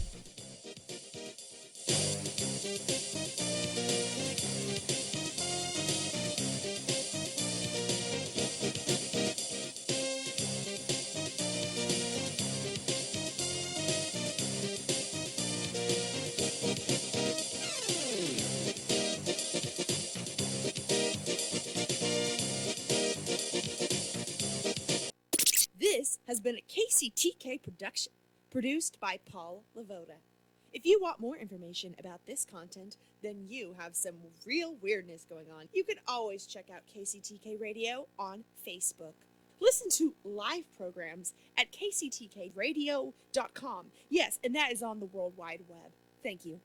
This has been a KCTK production, produced by Paul Lavoda. If you want more information about this content, then you have some real weirdness going on. You can always check out KCTK Radio on Facebook. Listen to live programs at kctkradio.com. Yes, and that is on the World Wide Web. Thank you.